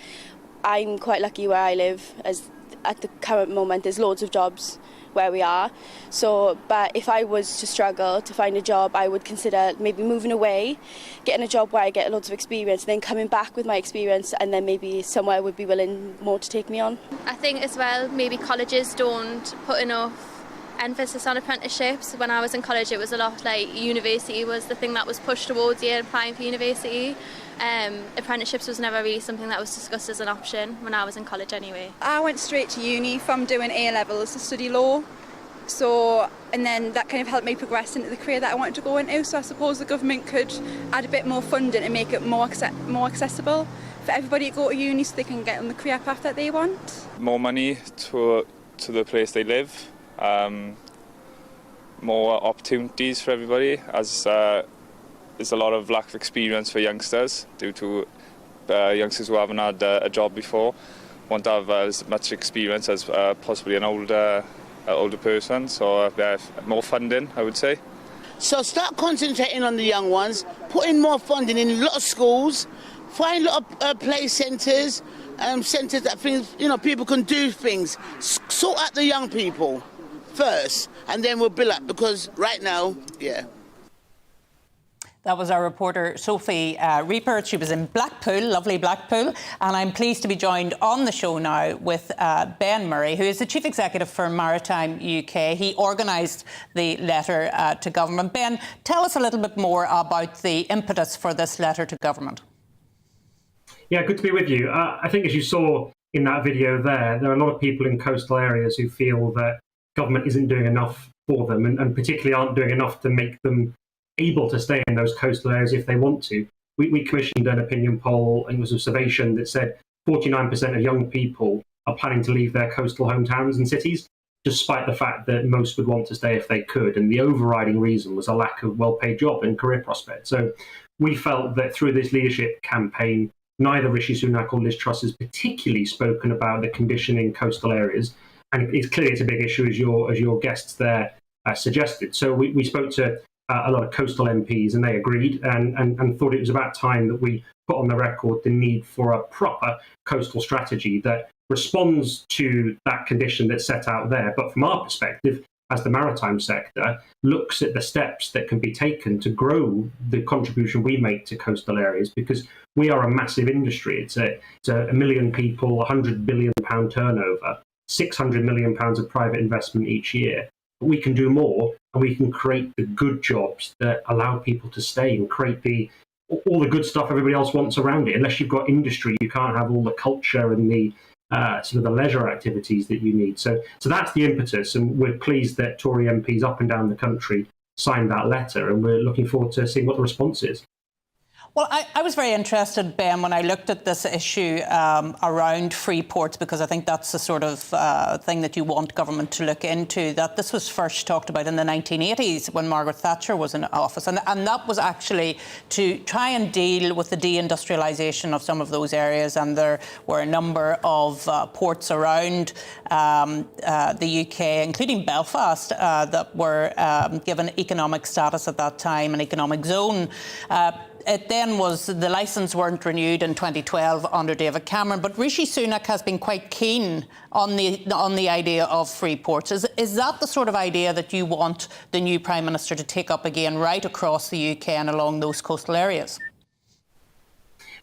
[SPEAKER 18] I'm quite lucky where I live, as at the current moment there's loads of jobs where we are. So, but if I was to struggle to find a job, I would consider maybe moving away, getting a job where I get loads of experience, then coming back with my experience, and then maybe somewhere would be willing more to take me on.
[SPEAKER 19] I think as well, maybe colleges don't put enough emphasis on apprenticeships. When I was in college, it was a lot like university was the thing that was pushed towards you applying for university. Apprenticeships was never really something that was discussed as an option when I was in college anyway.
[SPEAKER 20] I went straight to uni from doing A-levels to study law, and then that kind of helped me progress into the career that I wanted to go into. So I suppose the government could add a bit more funding and make it more accessible for everybody to go to uni so they can get on the career path that they want.
[SPEAKER 21] More money to the place they live, more opportunities for everybody, as there's a lot of lack of experience for youngsters due to youngsters who haven't had a job before won't have as much experience as possibly an older person. So more funding, I would say.
[SPEAKER 22] So start concentrating on the young ones, put in more funding in a lot of schools, find a lot of play centres, centres that people can do things. Sort out the young people first, and then we'll build up, because right now,
[SPEAKER 5] That was our reporter Sophie Reaper. She was in Blackpool, lovely Blackpool. And I'm pleased to be joined on the show now with Ben Murray, who is the Chief Executive for Maritime UK. He organised the letter to government. Ben, tell us a little bit more about the impetus for this letter to government.
[SPEAKER 23] Yeah, good to be with you. I think, as you saw in that video there are a lot of people in coastal areas who feel that government isn't doing enough for them, and particularly aren't doing enough to make them able to stay in those coastal areas if they want to. We commissioned an opinion poll, and it was an observation that said 49% of young people are planning to leave their coastal hometowns and cities, despite the fact that most would want to stay if they could. And the overriding reason was a lack of well-paid job and career prospects. So we felt that through this leadership campaign, neither Rishi Sunak or Liz Truss has particularly spoken about the condition in coastal areas. And it's clearly it's a big issue, as your guests there suggested. So we spoke to a lot of coastal MPs, and they agreed and thought it was about time that we put on the record the need for a proper coastal strategy that responds to that condition that's set out there, but from our perspective, as the maritime sector, looks at the steps that can be taken to grow the contribution we make to coastal areas, because we are a massive industry. It's a 1 million people, £100 billion turnover, £600 million of private investment each year. But we can do more, and we can create the good jobs that allow people to stay and create all the good stuff everybody else wants around it. Unless you've got industry, you can't have all the culture and the sort of the leisure activities that you need. So that's the impetus, and we're pleased that Tory MPs up and down the country signed that letter, and we're looking forward to seeing what the response is.
[SPEAKER 5] Well, I was very interested, Ben, when I looked at this issue around free ports, because I think that's the sort of thing that you want government to look into, that this was first talked about in the 1980s when Margaret Thatcher was in office. And that was actually to try and deal with the deindustrialisation of some of those areas. And there were a number of ports around the UK, including Belfast, that were given economic status at that time, an economic zone. It then was, the licence weren't renewed in 2012 under David Cameron, but Rishi Sunak has been quite keen on the idea of free ports. Is that the sort of idea that you want the new Prime Minister to take up again right across the UK and along those coastal areas?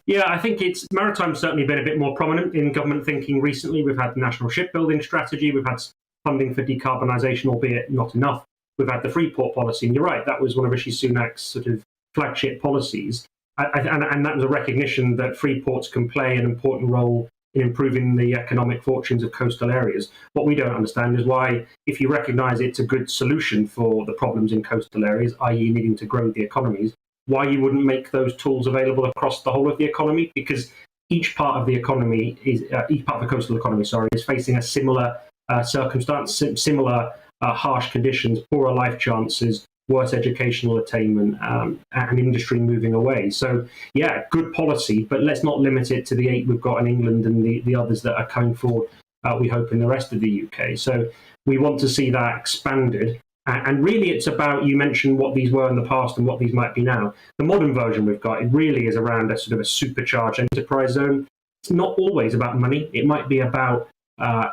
[SPEAKER 23] Yeah, I think maritime's certainly been a bit more prominent in government thinking recently. We've had the National Shipbuilding Strategy, we've had funding for decarbonisation, albeit not enough. We've had the free port policy, and you're right, that was one of Rishi Sunak's sort of flagship policies, and that was a recognition that free ports can play an important role in improving the economic fortunes of coastal areas. What we don't understand is why, if you recognise it's a good solution for the problems in coastal areas, i.e. needing to grow the economies, why you wouldn't make those tools available across the whole of the economy, because each part of the economy each part of the coastal economy, is facing a similar circumstance, similar harsh conditions, poorer life chances, worse educational attainment, and industry moving away. So, yeah, good policy, but let's not limit it to the 8 we've got in England and the others that are coming forward, we hope, in the rest of the UK. So we want to see that expanded. And really, it's about, you mentioned what these were in the past and what these might be now. The modern version we've got, it really is around a sort of a supercharged enterprise zone. It's not always about money. It might be about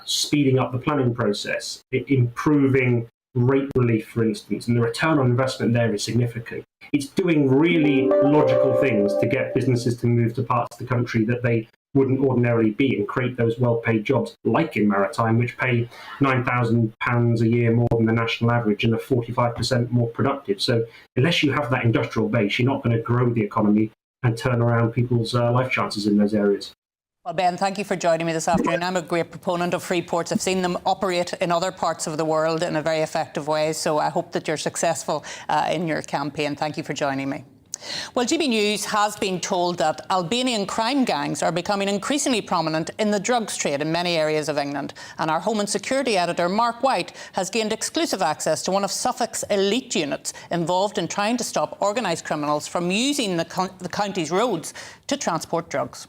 [SPEAKER 23] speeding up the planning process, improving rate relief, for instance, and the return on investment there is significant. It's doing really logical things to get businesses to move to parts of the country that they wouldn't ordinarily be, and create those well-paid jobs, like in maritime, which pay £9,000 a year more than the national average and are 45% more productive. So unless you have that industrial base, you're not going to grow the economy and turn around people's life chances in those areas.
[SPEAKER 5] Well, Ben, thank you for joining me this afternoon. I'm a great proponent of free ports. I've seen them operate in other parts of the world in a very effective way, so I hope that you're successful in your campaign. Thank you for joining me. Well, GB News has been told that Albanian crime gangs are becoming increasingly prominent in the drugs trade in many areas of England. And our Home and Security editor, Mark White, has gained exclusive access to one of Suffolk's elite units involved in trying to stop organised criminals from using the county's roads to transport drugs.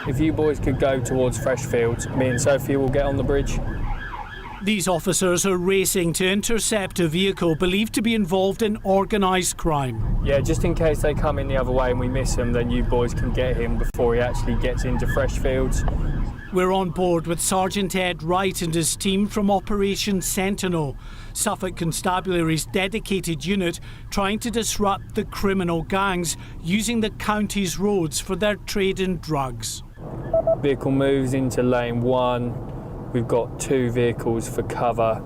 [SPEAKER 7] If you boys could go towards Freshfields, me and Sophie will get on the bridge.
[SPEAKER 8] These officers are racing to intercept a vehicle believed to be involved in organised crime.
[SPEAKER 7] Yeah, just in case they come in the other way and we miss him, then you boys can get him before he actually gets into Freshfields.
[SPEAKER 8] We're on board with Sergeant Ed Wright and his team from Operation Sentinel, Suffolk Constabulary's dedicated unit trying to disrupt the criminal gangs using the county's roads for their trade in drugs.
[SPEAKER 7] Vehicle moves into lane 1. We've got 2 vehicles for cover.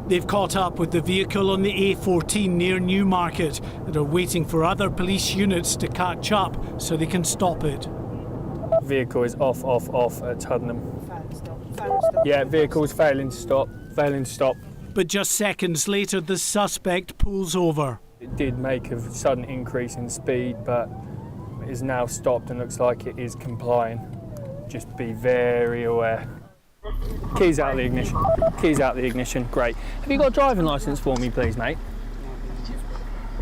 [SPEAKER 8] They've caught up with the vehicle on the A14 near Newmarket and are waiting for other police units to catch up so they can stop it.
[SPEAKER 7] Vehicle is off at Tuddenham. Yeah, vehicle's failing to stop.
[SPEAKER 8] But just seconds later, the suspect pulls over.
[SPEAKER 7] It did make a sudden increase in speed, but it is now stopped and looks like it is complying. Just be very aware. Keys out of the ignition. Great. Have you got a driving licence for me, please, mate?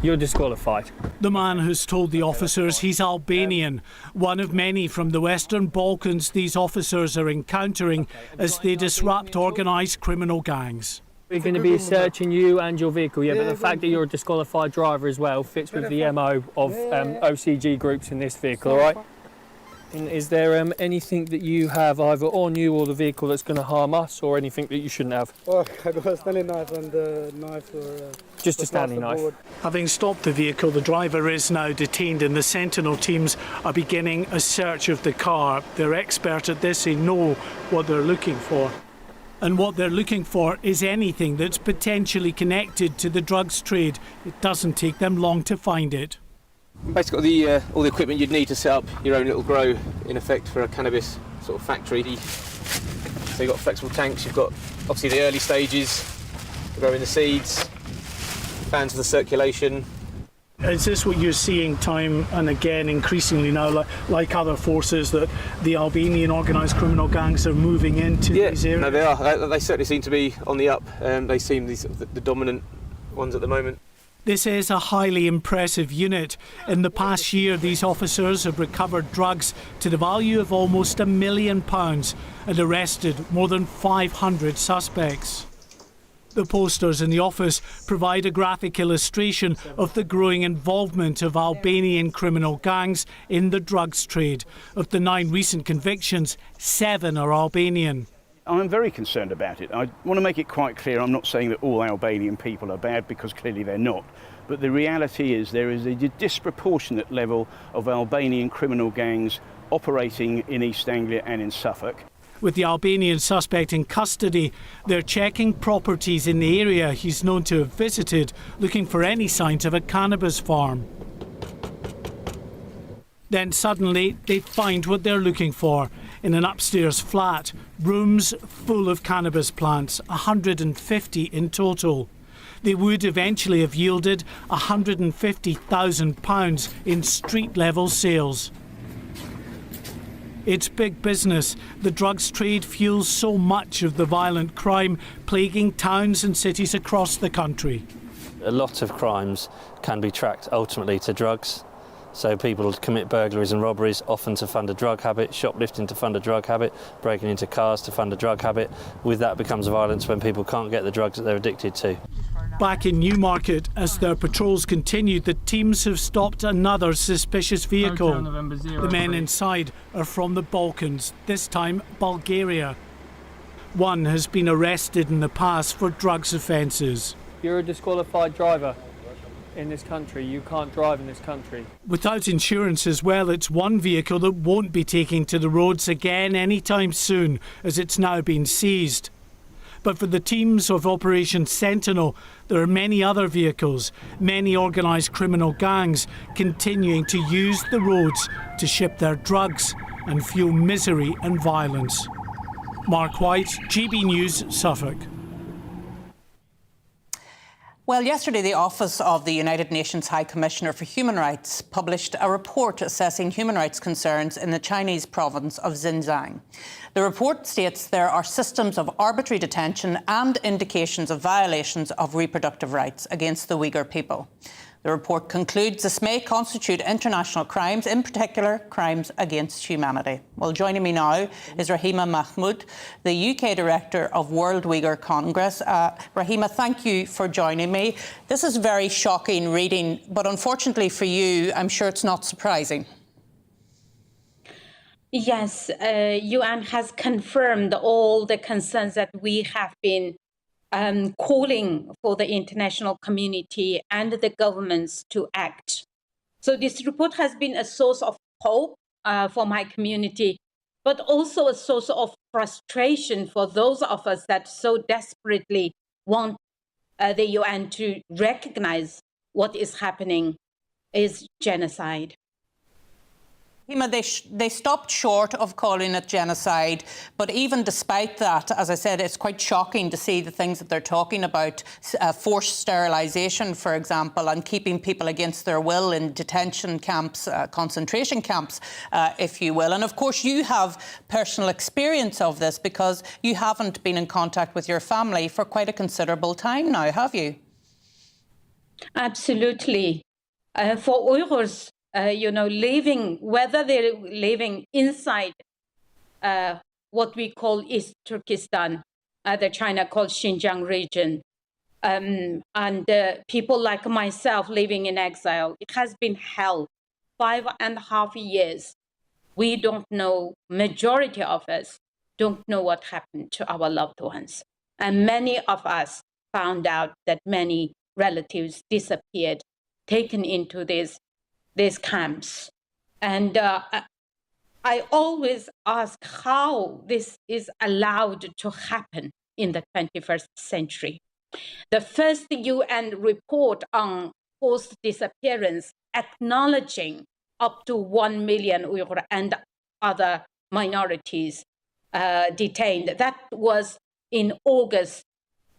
[SPEAKER 7] You're disqualified.
[SPEAKER 8] The man has told the officers he's Albanian, one of many from the Western Balkans these officers are encountering as they disrupt organised criminal gangs.
[SPEAKER 7] We're going to be searching you and your vehicle, yeah, but the fact that you're a disqualified driver as well fits with the MO of OCG groups in this vehicle, all right? And is there anything that you have either on you or the vehicle that's going to harm us, or anything that you shouldn't have?
[SPEAKER 9] Oh, I got a Stanley knife and the knife or...
[SPEAKER 7] Just a Stanley knife.
[SPEAKER 8] Having stopped the vehicle, the driver is now detained and the Sentinel teams are beginning a search of the car. They're expert at this, they know what they're looking for. And what they're looking for is anything that's potentially connected to the drugs trade. It doesn't take them long to find it.
[SPEAKER 10] Basically all the equipment you'd need to set up your own little grow, in effect, for a cannabis sort of factory. So you've got flexible tanks, you've got obviously the early stages, growing the seeds, fans for the circulation.
[SPEAKER 8] Is this what you're seeing time and again increasingly now, like other forces, that the Albanian organised criminal gangs are moving into these areas?
[SPEAKER 10] No, they are. They certainly seem to be on the up. They seem the dominant ones at the moment.
[SPEAKER 8] This is a highly impressive unit. In the past year, these officers have recovered drugs to the value of almost £1 million and arrested more than 500 suspects. The posters in the office provide a graphic illustration of the growing involvement of Albanian criminal gangs in the drugs trade. Of the 9 recent convictions, 7 are Albanian.
[SPEAKER 11] I'm very concerned about it. I want to make it quite clear, I'm not saying that all Albanian people are bad, because clearly they're not. But the reality is there is a disproportionate level of Albanian criminal gangs operating in East Anglia and in Suffolk.
[SPEAKER 8] With the Albanian suspect in custody, they're checking properties in the area he's known to have visited, looking for any signs of a cannabis farm. Then suddenly they find what they're looking for. In an upstairs flat, rooms full of cannabis plants, 150 in total. They would eventually have yielded £150,000 in street-level sales. It's big business. The drugs trade fuels so much of the violent crime plaguing towns and cities across the country.
[SPEAKER 24] A lot of crimes can be tracked ultimately to drugs. So people commit burglaries and robberies often to fund a drug habit, shoplifting to fund a drug habit, breaking into cars to fund a drug habit. With that becomes violence when people can't get the drugs that they're addicted to.
[SPEAKER 8] Back in Newmarket, as their patrols continued, the teams have stopped another suspicious vehicle. The men inside are from the Balkans, this time Bulgaria. One has been arrested in the past for drugs offences.
[SPEAKER 7] You're a disqualified driver in this country. You can't drive in this country.
[SPEAKER 8] Without insurance as well, it's one vehicle that won't be taking to the roads again anytime soon, as it's now been seized. But for the teams of Operation Sentinel, there are many other vehicles, many organised criminal gangs continuing to use the roads to ship their drugs and fuel misery and violence. Mark White, GB News, Suffolk.
[SPEAKER 5] Well, yesterday the Office of the United Nations High Commissioner for Human Rights published a report assessing human rights concerns in the Chinese province of Xinjiang. The report states there are systems of arbitrary detention and indications of violations of reproductive rights against the Uighur people. The report concludes this may constitute international crimes, in particular crimes against humanity. Well, joining me now is Rahima Mahmud, the UK Director of World Uighur Congress. Rahima, thank you for joining me. This is very shocking reading, but unfortunately for you, I'm sure it's not surprising.
[SPEAKER 25] Yes, UN has confirmed all the concerns that we have been calling for the international community and the governments to act. So this report has been a source of hope for my community, but also a source of frustration for those of us that so desperately want the UN to recognize what is happening is genocide.
[SPEAKER 5] They stopped short of calling it genocide, but even despite that, as I said, it's quite shocking to see the things that they're talking about, forced sterilisation, for example, and keeping people against their will in detention camps, concentration camps, if you will. And of course, you have personal experience of this because you haven't been in contact with your family for quite a considerable time now, have you?
[SPEAKER 25] Absolutely. For Uyghurs, living, whether they're living inside what we call East Turkestan the China called Xinjiang region. And people like myself living in exile, it has been hell 5.5 years. We don't know, majority of us don't know what happened to our loved ones. And many of us found out that many relatives disappeared, taken into these camps. And I always ask how this is allowed to happen in the 21st century. The first UN report on forced disappearance acknowledging up to 1 million Uighur and other minorities detained. That was in August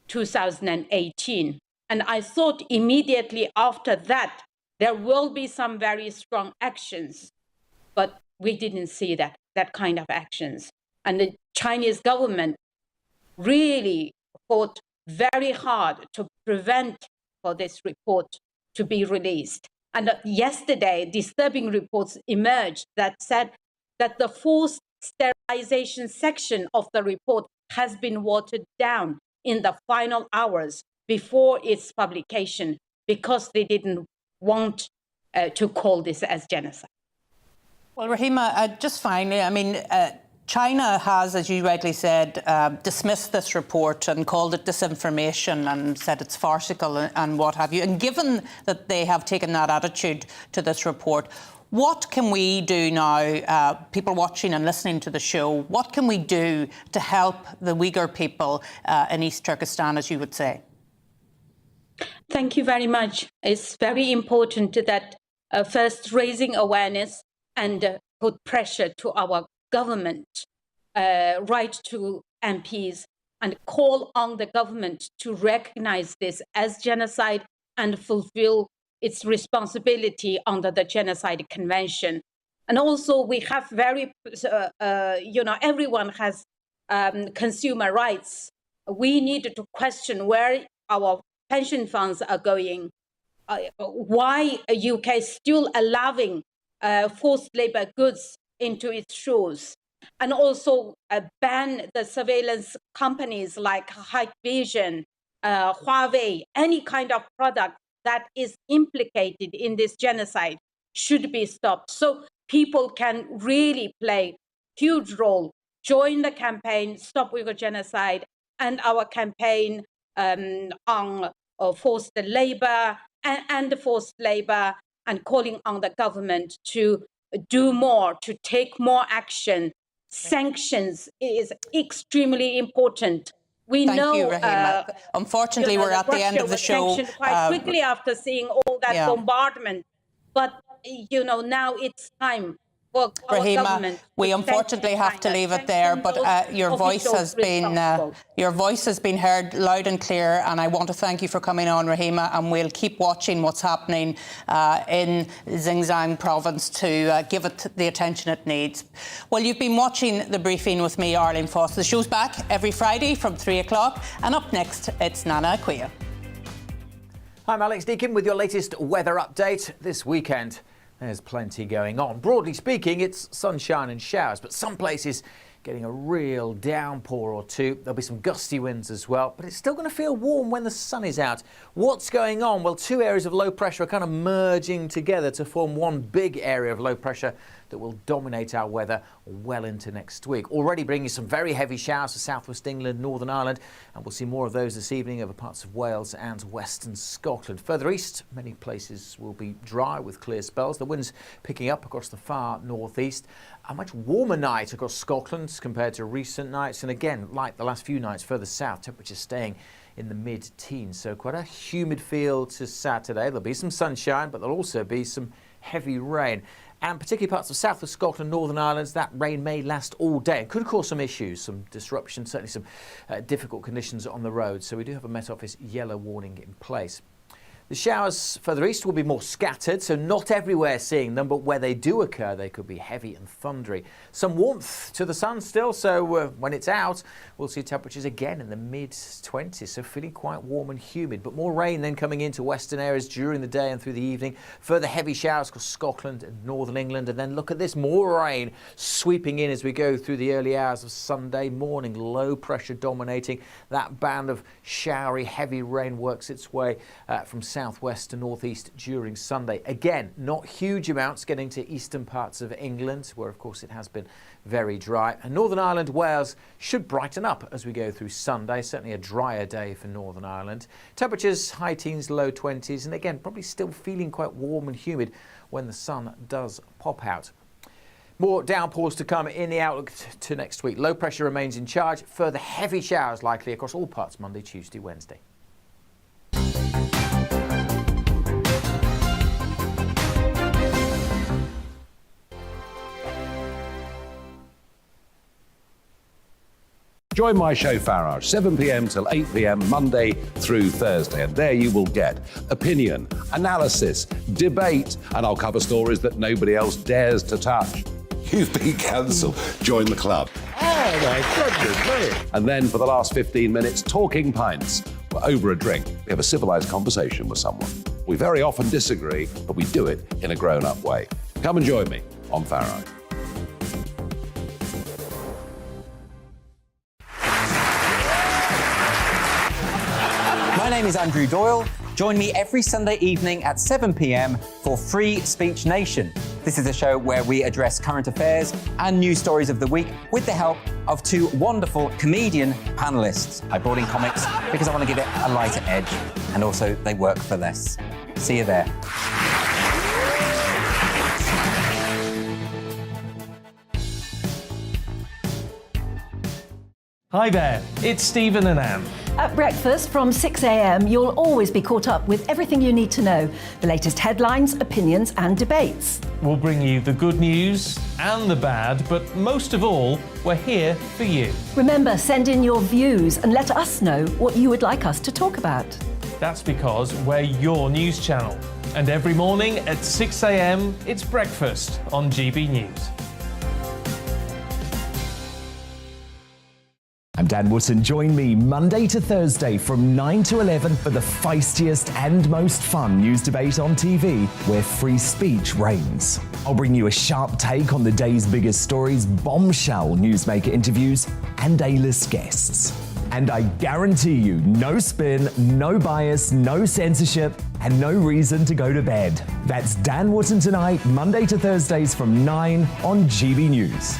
[SPEAKER 25] 2018. And I thought immediately after that, there will be some very strong actions, but we didn't see that kind of actions. And the Chinese government really fought very hard to prevent for this report to be released. And yesterday, disturbing reports emerged that said that the forced sterilization section of the report has been watered down in the final hours before its publication because they didn't want to call this as genocide.
[SPEAKER 5] Well, Rahima, just finally, I mean, China has, as you rightly said, dismissed this report and called it disinformation and said it's farcical and what have you. And given that they have taken that attitude to this report, what can we do now, people watching and listening to the show, what can we do to help the Uighur people in East Turkestan, as you would say?
[SPEAKER 25] Thank you very much. It's very important that first raising awareness and put pressure to our government, write to MPs and call on the government to recognize this as genocide and fulfill its responsibility under the Genocide Convention. And also we have very, everyone has consumer rights. We need to question where our pension funds are going, why UK is still allowing forced labor goods into its shores, and also ban the surveillance companies like Hikvision, Huawei, any kind of product that is implicated in this genocide should be stopped. So people can really play a huge role, join the campaign, Stop Uyghur Genocide, and our campaign on forced labor and forced labor, and calling on the government to do more, to take more action. Sanctions is extremely important. We
[SPEAKER 5] Thank
[SPEAKER 25] know,
[SPEAKER 5] you, Rahima. Unfortunately, we're at the end of the show.
[SPEAKER 25] Quite quickly after seeing all that bombardment, but now it's time for our
[SPEAKER 5] Rahima,
[SPEAKER 25] government.
[SPEAKER 5] we unfortunately have to leave it there, but your voice has been heard loud and clear, and I want to thank you for coming on, Rahima, and we'll keep watching what's happening in Xinjiang province to give it the attention it needs. Well, you've been watching The Briefing with me, Arlene Foster. The show's back every Friday from 3 o'clock, and up next, it's Nana Akua.
[SPEAKER 6] I'm Alex Deakin with your latest weather update this weekend. There's plenty going on. Broadly speaking, it's sunshine and showers, but some places getting a real downpour or two. There'll be some gusty winds as well, but it's still going to feel warm when the sun is out. What's going on? Well, two areas of low pressure are kind of merging together to form one big area of low pressure that will dominate our weather well into next week. Already bringing some very heavy showers to southwest England, Northern Ireland, and we'll see more of those this evening over parts of Wales and western Scotland. Further east, many places will be dry with clear spells. The winds picking up across the far northeast. A much warmer night across Scotland compared to recent nights, and again, like the last few nights further south, temperatures staying in the mid-teens. So quite a humid feel to Saturday. There'll be some sunshine, but there'll also be some heavy rain. And particularly parts of south of Scotland, Northern Ireland, that rain may last all day. It could cause some issues, some disruption, certainly some difficult conditions on the road. So we do have a Met Office yellow warning in place. The showers further east will be more scattered, so not everywhere seeing them, but where they do occur, they could be heavy and thundery. Some warmth to the sun still, so when it's out, we'll see temperatures again in the mid-20s, so feeling quite warm and humid. But more rain then coming into western areas during the day and through the evening. Further heavy showers across Scotland and northern England, and then look at this, more rain sweeping in as we go through the early hours of Sunday morning. Low pressure dominating. That band of showery, heavy rain works its way from southwest to northeast during Sunday. Again, not huge amounts getting to eastern parts of England, where of course it has been very dry. And Northern Ireland, Wales should brighten up as we go through Sunday. Certainly a drier day for Northern Ireland. Temperatures high teens, low 20s, and again probably still feeling quite warm and humid when the sun does pop out. More downpours to come in the outlook to next week. Low pressure remains in charge. Further heavy showers likely across all parts Monday, Tuesday, Wednesday.
[SPEAKER 12] Join my show Farage, 7 p.m. till 8 p.m. Monday through Thursday. And there you will get opinion, analysis, debate, and I'll cover stories that nobody else dares to touch. You've been cancelled. Join the club. Oh my goodness me. And then for the last 15 minutes, talking pints. We're over a drink. We have a civilised conversation with someone. We very often disagree, but we do it in a grown-up way. Come and join me on Farage.
[SPEAKER 1] My name is Andrew Doyle. Join me every Sunday evening at 7 p.m. for Free Speech Nation. This is a show where we address current affairs and news stories of the week with the help of two wonderful comedian panellists. I brought in comics because I want to give it a lighter edge, and also they work for less. See you there.
[SPEAKER 2] Hi there, it's Stephen and Anne.
[SPEAKER 3] At breakfast from 6 a.m, you'll always be caught up with everything you need to know, the latest headlines, opinions and debates.
[SPEAKER 2] We'll bring you the good news and the bad, but most of all, we're here for you.
[SPEAKER 3] Remember, send in your views and let us know what you would like us to talk about.
[SPEAKER 2] That's because we're your news channel. And every morning at 6 a.m, it's breakfast on GBNews.
[SPEAKER 4] I'm Dan Wootton. Join me Monday to Thursday from 9 to 11 for the feistiest and most fun news debate on TV, where free speech reigns. I'll bring you a sharp take on the day's biggest stories, bombshell newsmaker interviews, and A-list guests. And I guarantee you, no spin, no bias, no censorship, and no reason to go to bed. That's Dan Wootton tonight, Monday to Thursdays from 9 on GB News.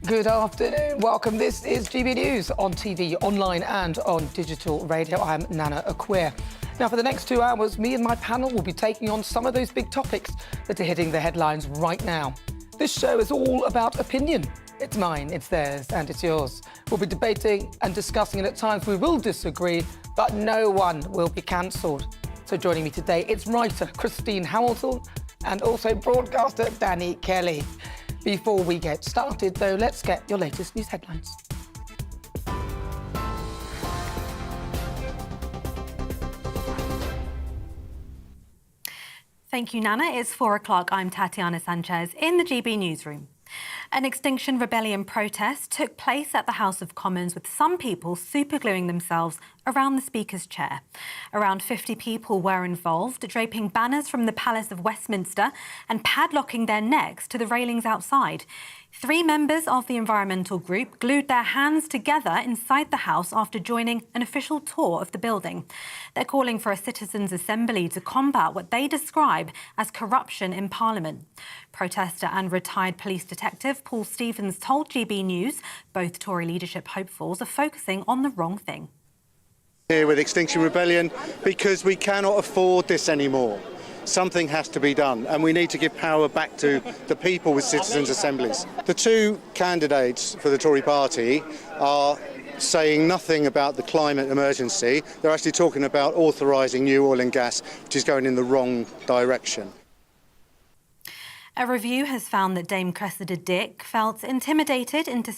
[SPEAKER 13] Good afternoon. Welcome. This is GB News on TV, online and on digital radio. I'm Nana Acquia. Now, for the next 2 hours, me and my panel will be taking on some of those big topics that are hitting the headlines right now. This show is all about opinion. It's mine, it's theirs, and it's yours. We'll be debating and discussing, and at times we will disagree, but no one will be cancelled. So joining me today, it's writer Christine Hamilton and also broadcaster Danny Kelly. Before we get started, though, let's get your latest news headlines.
[SPEAKER 14] Thank you, Nana. It's 4 o'clock. I'm Tatiana Sanchez in the GB newsroom. An Extinction Rebellion protest took place at the House of Commons, with some people supergluing themselves around the Speaker's chair. Around 50 people were involved, draping banners from the Palace of Westminster and padlocking their necks to the railings outside. 3 members of the environmental group glued their hands together inside the House after joining an official tour of the building. They're calling for a citizens' assembly to combat what they describe as corruption in Parliament. Protester and retired police detective Paul Stevens told GB News both Tory leadership hopefuls are focusing on the wrong thing.
[SPEAKER 15] Here with Extinction Rebellion because we cannot afford this anymore. Something has to be done, and we need to give power back to the people with citizens' assemblies. The 2 candidates for the Tory party are saying nothing about the climate emergency. They're actually talking about authorising new oil and gas, which is going in the wrong direction.
[SPEAKER 14] A review has found that Dame Cressida Dick felt intimidated into